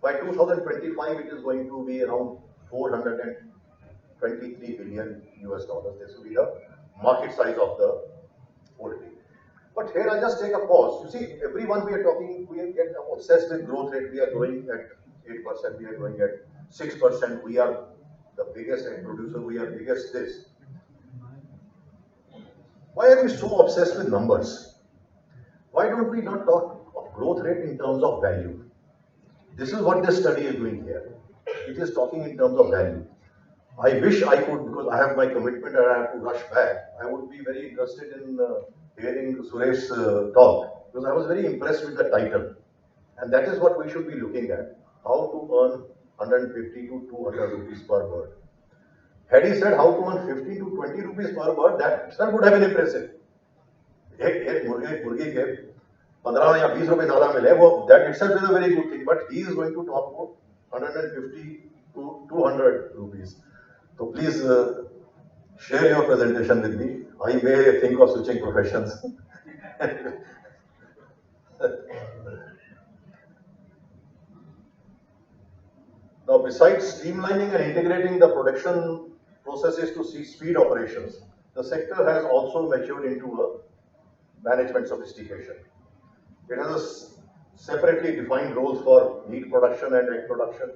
By 2025, it is going to be around 423 billion US dollars. This will be the market size of the poultry. But here I just take a pause. You see, everyone we are talking, we get obsessed with growth rate. We are growing at 8%, we are growing at 6%. We are the biggest egg producer, we are biggest this. Why are we so obsessed with numbers? Why don't we not talk of growth rate in terms of value? This is what this study is doing here. It is talking in terms of value. I wish I could, because I have my commitment and I have to rush back. I would be very interested in hearing Suresh's talk, because I was very impressed with the title. And that is what we should be looking at. How to earn 150 to 200 rupees per bird. Had he said how to earn 15 to 20 rupees per bird, that itself would have been impressive. एक मुर्गी के 15 या 20 रुपए ज़्यादा मिले, वो that itself is a very good thing. But he is going to talk about 150 to 200 rupees. So please share your presentation with me. I may think of switching professions. Now, besides streamlining and integrating the production processes to speed operations, the sector has also matured into a management sophistication. It has a separately defined roles for meat production and egg production.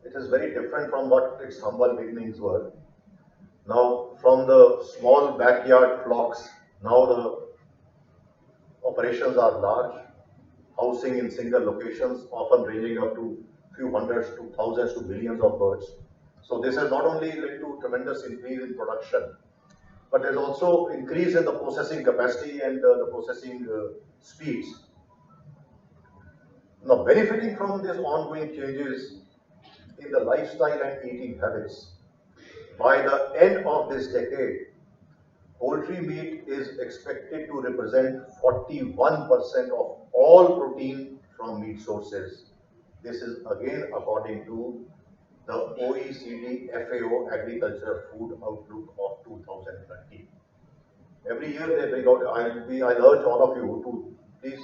It is very different from what its humble beginnings were. Now, from the small backyard flocks, now the operations are large, housing in single locations, often ranging up to few hundreds to thousands to millions of birds. So this has not only led to tremendous increase in production, but there's also increase in the processing capacity and the processing speeds. Now, benefiting from these ongoing changes in the lifestyle and eating habits, by the end of this decade, poultry meat is expected to represent 41% of all protein from meat sources. This is again according to the OECD FAO Agriculture Food Outlook of 2030. Every year they bring out, I urge all of you to please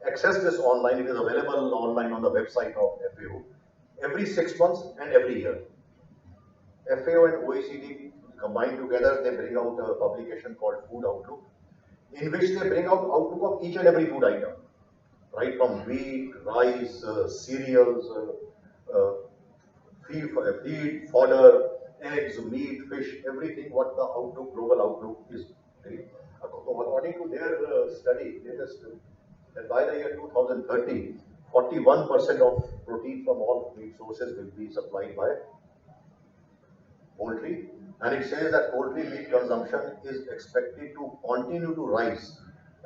access this online. It is available online on the website of FAO. Every 6 months and every year. FAO and OECD combined together, they bring out a publication called Food Outlook, in which they bring out outlook of each and every food item, right from wheat, rice, cereals, feed, fodder, eggs, meat, fish, everything what the outlook, global outlook is. According to their study, latest, that by the year 2030, 41% of protein from all meat sources will be supplied by poultry, and it says that poultry meat consumption is expected to continue to rise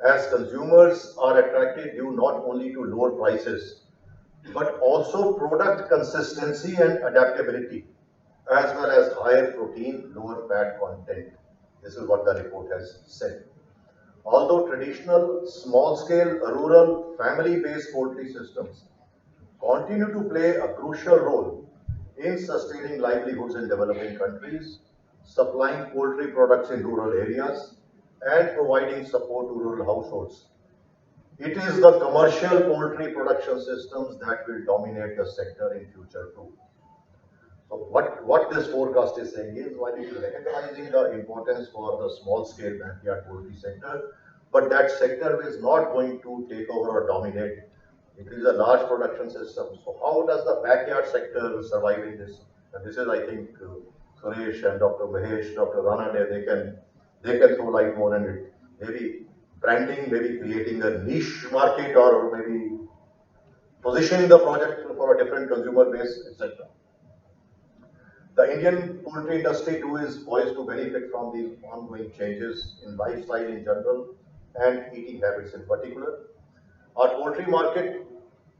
as consumers are attracted due not only to lower prices but also product consistency and adaptability, as well as higher protein, lower fat content. This is what the report has said. Although traditional, small-scale, rural, family-based poultry systems continue to play a crucial role in sustaining livelihoods in developing countries, supplying poultry products in rural areas, and providing support to rural households. It is the commercial poultry production systems that will dominate the sector in future too. So what this forecast is saying is, while it is recognizing the importance for the small scale backyard poultry sector, but that sector is not going to take over or dominate. It is a large production system. So how does the backyard sector survive in this? And this is, I think, Suresh and Dr. Mahesh, Dr. Ranade, they can throw light more on it. Maybe branding, maybe creating a niche market, or maybe positioning the project for a different consumer base, etc. The Indian poultry industry too is poised to benefit from these ongoing changes in lifestyle in general and eating habits in particular. Our poultry market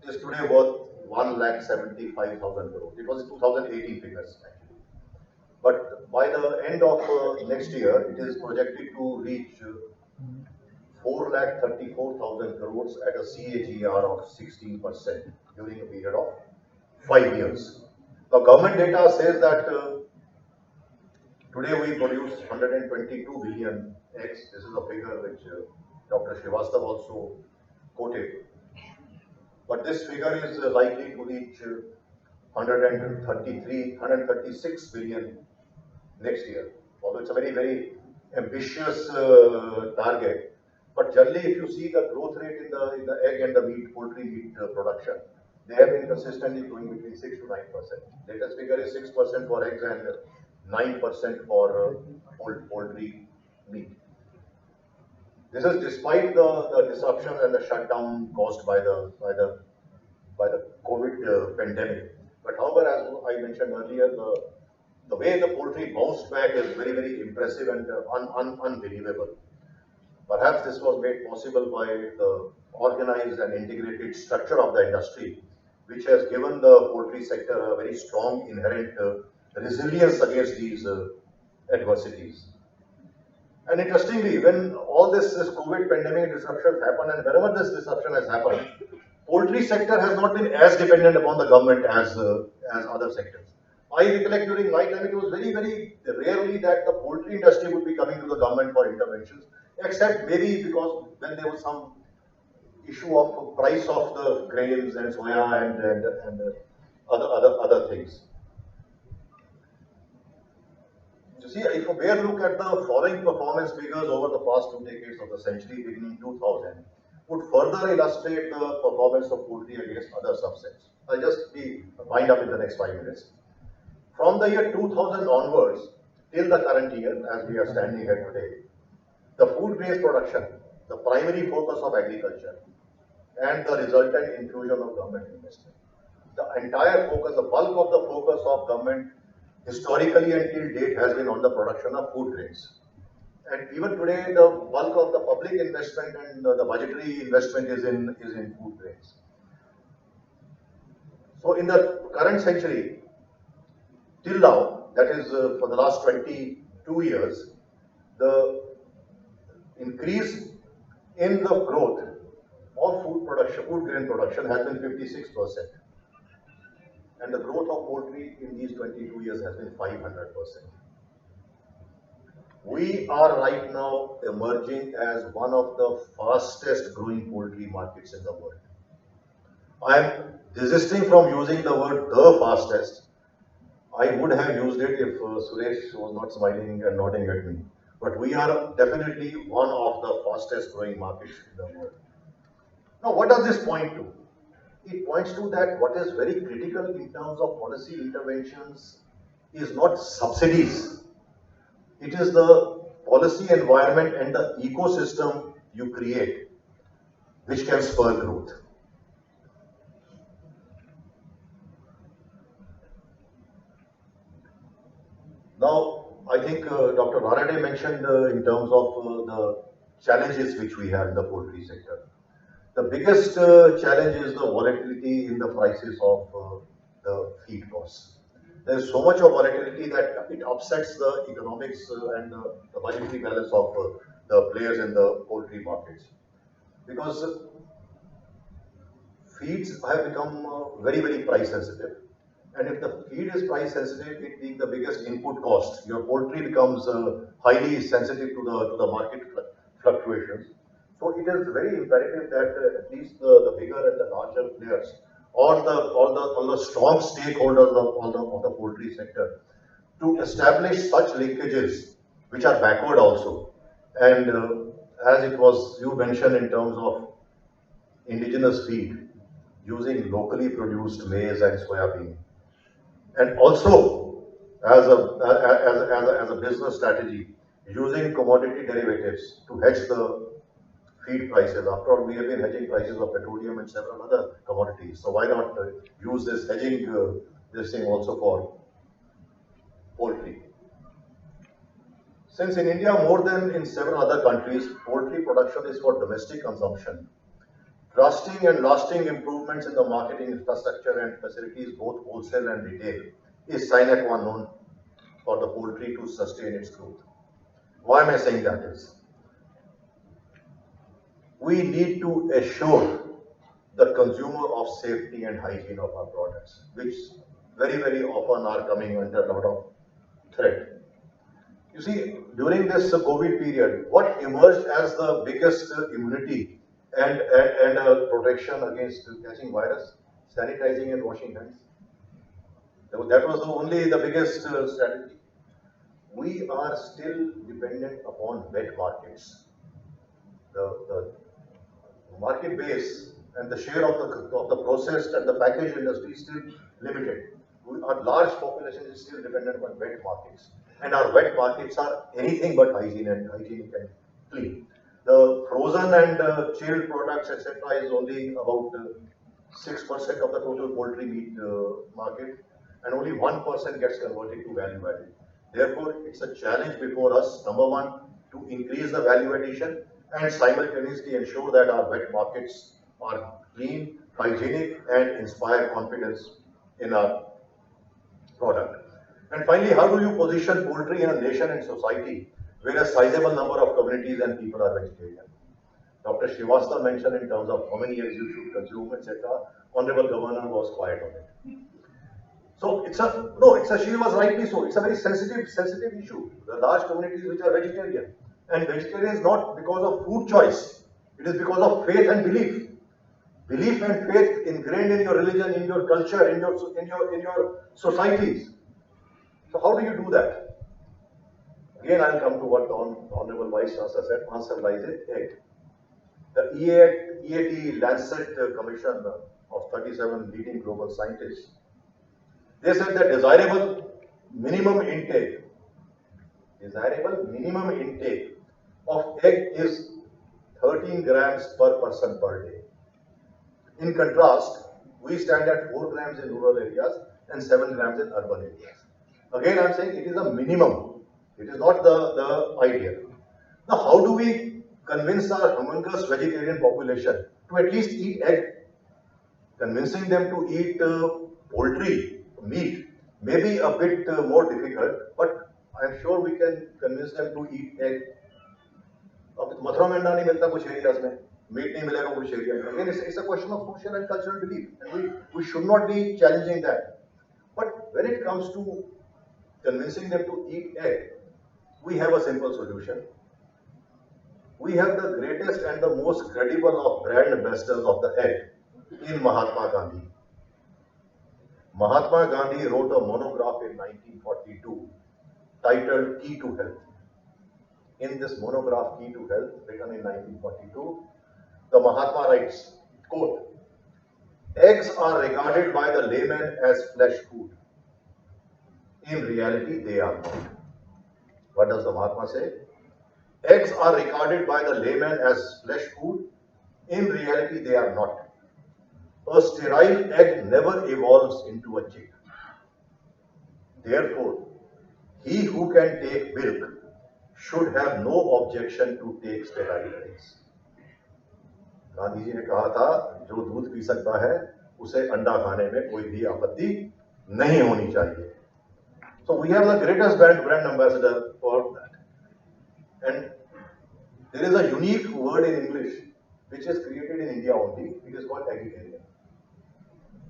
is today worth 1,75,000 crores. It was 2018 figures actually. But by the end of next year, it is projected to reach 4,34,000 crores at a CAGR of 16% during a period of 5 years. The government data says that today we produce 122 billion eggs. This is a figure which Dr. Srivastav also quoted. But this figure is likely to reach 136 billion next year. Although it's a very, very ambitious target. But generally, if you see the growth rate in the egg and the poultry meat production, they have been consistently growing between 6 to 9%. Latest figure is 6% for eggs and 9% for poultry meat. This is despite the disruption and the shutdown caused by the COVID pandemic. But however, as I mentioned earlier, the way the poultry bounced back is very, very impressive and unbelievable. Perhaps this was made possible by the organized and integrated structure of the industry, which has given the poultry sector a very strong inherent resilience against these adversities. And interestingly, when all this COVID pandemic disruptions happen, and wherever this disruption has happened, poultry sector has not been as dependent upon the government as other sectors. I recollect during my time, it was very, very rarely that the poultry industry would be coming to the government for interventions, except maybe because when there was some issue of price of the grains and soya and other things. You see, if you bear look at the following performance figures over the past 2 decades of the century, beginning 2000, would further illustrate the performance of poultry against other subsets. I'll just wind up in the next 5 minutes. From the year 2000 onwards, till the current year, as we are standing here today, the food-based production, the primary focus of agriculture, and the resultant infusion of government investment. The entire focus, the bulk of the focus of government historically until date has been on the production of food grains. And even today, the bulk of the public investment and the budgetary investment is in food grains. So in the current century, till now, that is for the last 22 years, the increase in the growth of food production, food grain production has been 56%. And the growth of poultry in these 22 years has been 500%. We are right now emerging as one of the fastest growing poultry markets in the world. I am desisting from using the word the fastest. I would have used it if Suresh was not smiling and nodding at me. But we are definitely one of the fastest growing markets in the world. Now, what does this point to? It points to that what is very critical in terms of policy interventions is not subsidies. It is the policy environment and the ecosystem you create which can spur growth. Now, I think Dr. Retd mentioned in terms of the challenges which we have in the poultry sector. The biggest challenge is the volatility in the prices of the feed costs. There is so much of volatility that it upsets the economics and the budgetary balance of the players in the poultry markets. Because feeds have become very, very price sensitive. And if the feed is price sensitive, it being the biggest input cost, your poultry becomes highly sensitive to the market fluctuations. So it is very imperative that at least the bigger and the larger players, or the strong stakeholders of the poultry sector, to establish such linkages which are backward also. And as it was you mentioned in terms of indigenous feed, using locally produced maize and soya bean, and also as a business strategy, using commodity derivatives to hedge the feed prices. After all, we have been hedging prices of petroleum and several other commodities. So why not use this hedging this thing also for poultry? Since in India, more than in several other countries, poultry production is for domestic consumption, trusting and lasting improvements in the marketing infrastructure and facilities, both wholesale and retail, is sine qua non for the poultry to sustain its growth. Why am I saying that is? We need to assure the consumer of safety and hygiene of our products, which very, very often are coming under a lot of threat. You see, during this COVID period, what emerged as the biggest immunity and protection against catching virus? Sanitizing and washing hands. That was only the biggest strategy. We are still dependent upon wet markets. The market base and the share of the processed and the packaged industry is still limited. Our large population is still dependent on wet markets, and our wet markets are anything but hygienic and clean. The frozen and chilled products, etc., is only about 6% of the total poultry meat market, and only 1% gets converted to value added. Therefore, it's a challenge before us, number one, to increase the value addition and simultaneously ensure that our wet markets are clean, hygienic, and inspire confidence in our product. And finally, how do you position poultry in a nation and society where a sizable number of communities and people are vegetarian? Dr. Srivastava mentioned in terms of how many eggs you should consume, etc. Honorable Governor was quiet on it. So she was rightly so. It's a very sensitive issue. The large communities which are vegetarian, and vegetarian is not because of food choice. It is because of faith and belief. Belief and faith ingrained in your religion, in your culture, in your societies. So how do you do that? Again, I'll come to what the Honorable Vice Chancellor said. Answer lies in egg. The EAT Lancet Commission of 37 leading global scientists, they said that desirable minimum intake of egg is 13 grams per person per day. In contrast, we stand at 4 grams in rural areas and 7 grams in urban areas. Again, I'm saying it is a minimum. It is not the ideal. Now, how do we convince our humongous vegetarian population to at least eat egg? Convincing them to eat poultry, meat, may be a bit more difficult, but I'm sure we can convince them to eat egg. अब मथुरा में अंडा नहीं मिलता कुछ areas में, meet नहीं मिलेगा कुछ एरिया में. Again, it's a question of social and cultural belief, and we should not be challenging that. But when it comes to convincing them to eat egg, we have a simple solution. We have the greatest and the most credible of brand ambassadors of the egg in Mahatma Gandhi. Mahatma Gandhi wrote a monograph in 1942 titled Key to Health. In this monograph, Key to Health, written in 1942, the Mahatma writes, quote, eggs are regarded by the layman as flesh food. In reality, they are not. What does the Mahatma say? Eggs are regarded by the layman as flesh food. In reality, they are not. A sterile egg never evolves into a chick. Therefore, he who can take milk should have no objection to take sterile eggs. Gandhi ji ने कहा था, जो दूध P सकता है, उसे अंडा खाने में कोई भी आपत्ति नहीं होनी चाहिए. So we have the greatest brand ambassador for that. And there is a unique word in English which is created in India only. It is called vegetarian.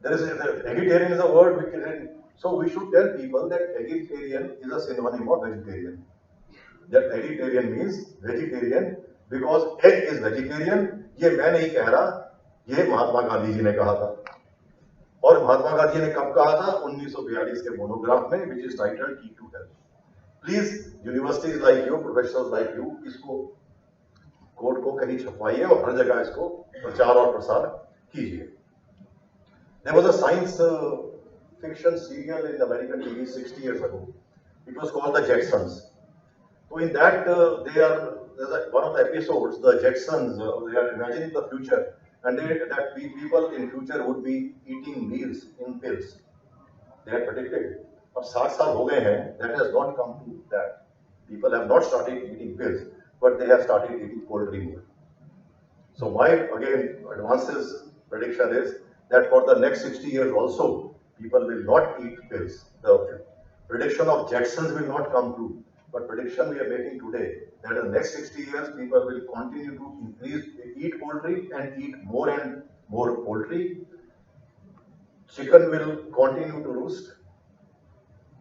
Vegetarian is a word which is, so we should tell people that vegetarian is a synonym of vegetarian. That vegetarian means vegetarian because egg is vegetarian. ये मैं नहीं कह रहा, ये महात्मा गांधी जी ने कहा था। और महात्मा गांधी ने कब कहा था? 1942 के मोनोग्राफ में, which is titled key to health. Please universities like you, professors like you, इसको कोड को कहीं छपवाइए और हर जगह इसको प्रचार और प्रसार कीजिए। There was a science fiction serial in American TV 60 years ago. It was called The Jetsons. So in that, one of the episodes, the Jetsons, they are imagining the future, and that people in future would be eating meals in pills. They had predicted. अब 60 साल हो गए हैं, that has not come to that. People have not started eating pills, but they have started eating poultry more. So my, again, advances prediction is that for the next 60 years also, people will not eat pills. The prediction of Jetsons will not come true, but prediction we are making today, that in the next 60 years, people will continue to eat poultry and eat more and more poultry. Chicken will continue to roost,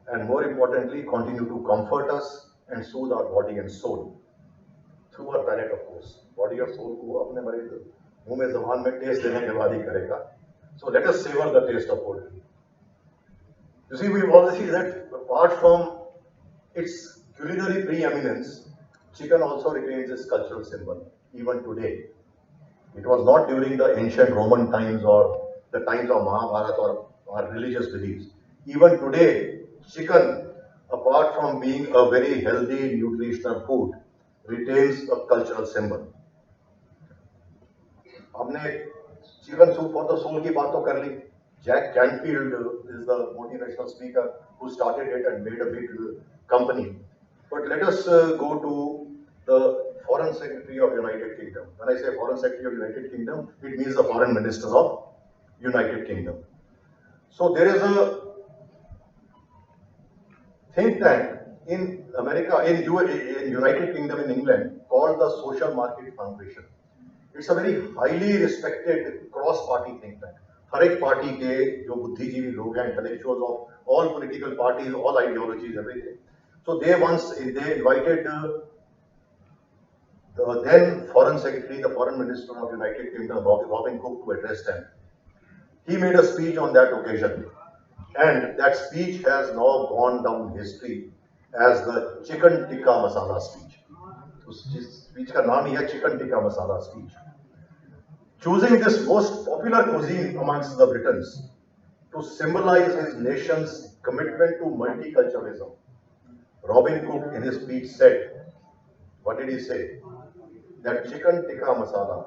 and more importantly, continue to comfort us and soothe our body and soul. Through our palate, of course. Body और soul को अपने मुंह में ज़बान में test देने के बाद ही करेगा. So let us savor the taste of poultry. You see, we all see that apart from its culinary preeminence, chicken also retains its cultural symbol even today. It was not during the ancient Roman times or the times of Mahabharata or our religious beliefs. Even today, chicken, apart from being a very healthy, nutritional food, retains a cultural symbol. हमने chicken soup for the soul की बात तो कर ली. Jack Canfield is the motivational speaker who started it and made a big company. But let us go to the Foreign Secretary of United Kingdom. When I say Foreign Secretary of United Kingdom, it means the Foreign Minister of United Kingdom. So there is a think tank in America, in United Kingdom, in England, called the Social Market Foundation. It's a very highly respected cross-party think tank. हर एक party के जो बुद्धिजीवी लोग हैं, intellectuals of all political parties, all ideologies, everything. So they invited the then Foreign Secretary, the Foreign Minister of United Kingdom, Robin Cook, to address them. He made a speech on that occasion, and that speech has now gone down history as the Chicken Tikka Masala speech. So this speech का नाम ही है Chicken Tikka Masala speech. Choosing this most popular cuisine amongst the Britons to symbolize his nation's commitment to multiculturalism, Robin Cook in his speech said, what did he say? That Chicken Tikka Masala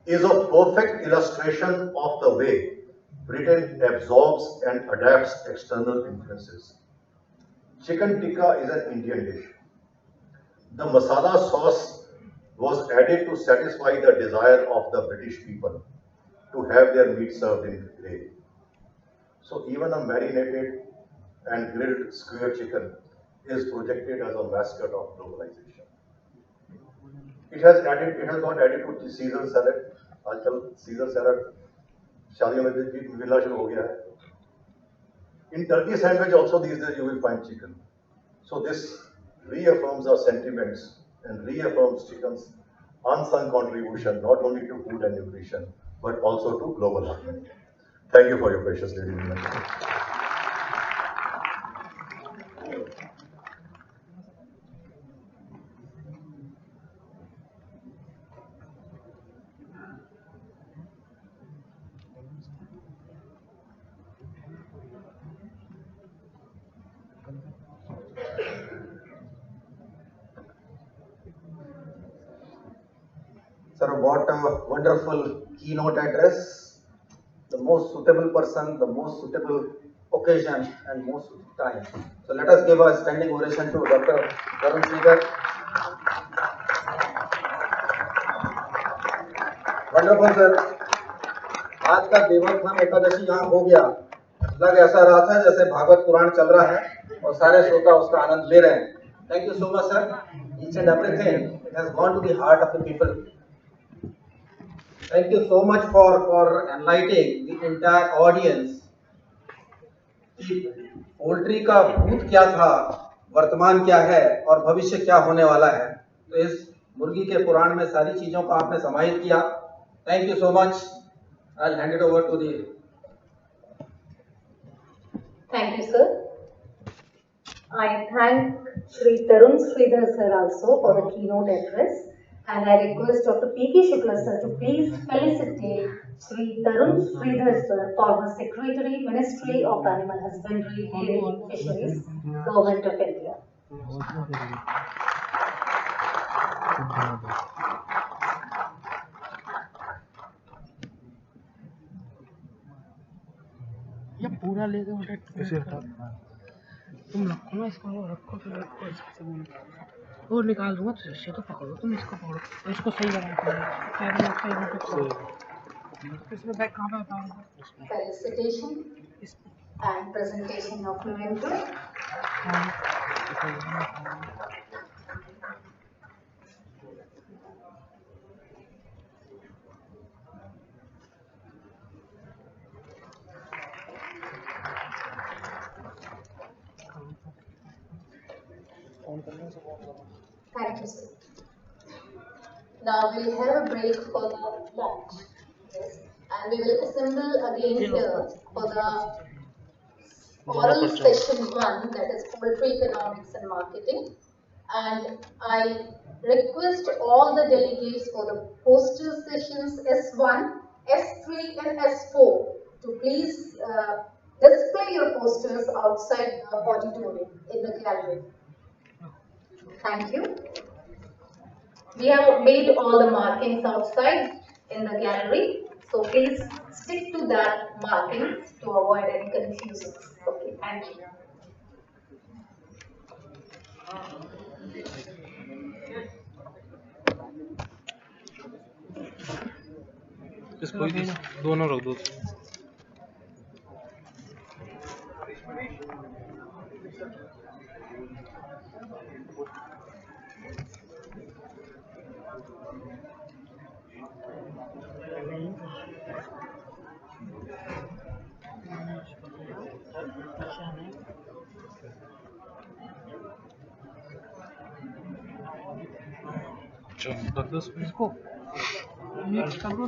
is a perfect illustration of the way Britain absorbs and adapts external influences. Chicken tikka is an Indian dish. The masala sauce was added to satisfy the desire of the British people to have their meat served in gravy. So even a marinated and grilled square chicken is projected as a mascot of globalization. It has got added to Caesar salad. आजकल Caesar salad शादियों में भी मिलना शुरू हो गया है. In turkey sandwich also these days you will find chicken. So this reaffirms our sentiments and reaffirms chicken's unsung contribution not only to food and nutrition but also to global harmony. Thank you for your patience, ladies and gentlemen. Sir, what a wonderful keynote address. The most suitable person, the most suitable occasion and most time. So let us give a standing ovation to Dr. Tarun Shridhar. Wonderful sir. आज का देवोत्थान एकादशी यहाँ हो गया. लग ऐसा रहा था जैसे भागवत पुराण चल रहा है और सारे श्रोता उसका आनंद ले रहे हैं. Thank you so much sir. Each and everything it has gone to the heart of the people. Thank you so much for enlightening the entire audience कि पोल्ट्री का भूत क्या था, वर्तमान क्या है और भविष्य क्या होने वाला है. तो इस मुर्गी के पुराण में सारी चीजों को आपने समाहित किया। Thank you so much. I hand it over to दी। Thank you, sir. I thank Shri Tarun Shridhar sir also for the keynote address, and I request Dr. P.K. Shukla sir to please felicitate Shri Tarun Shridhar sir for the Secretary, Ministry of Animal Husbandry, Dairy and Fisheries, Govt of India. ये पूरा लेके मुझे ऐसे हटा तुम रखो ना इसको रखो फिर रखो इससे और निकाल दूंगा तो इससे तो पकड़ो तुम इसको पकड़ो तो इसको सही लगा इसमें बैग कहाँ पे आता है Felicitation and presentation of memento. Thank you, sir. Now we will have a break for the lunch. Yes. And we will assemble again here for the oral session 1, that is poultry economics and marketing. And I request all the delegates for the poster sessions S1, S3 and S4 to please display your posters outside the auditorium in the gallery. Thank you. We have made all the markings outside in the gallery, so please stick to that markings to avoid any confusions. Okay, thank you. इसको दोनों रख दो इसको mute कर दो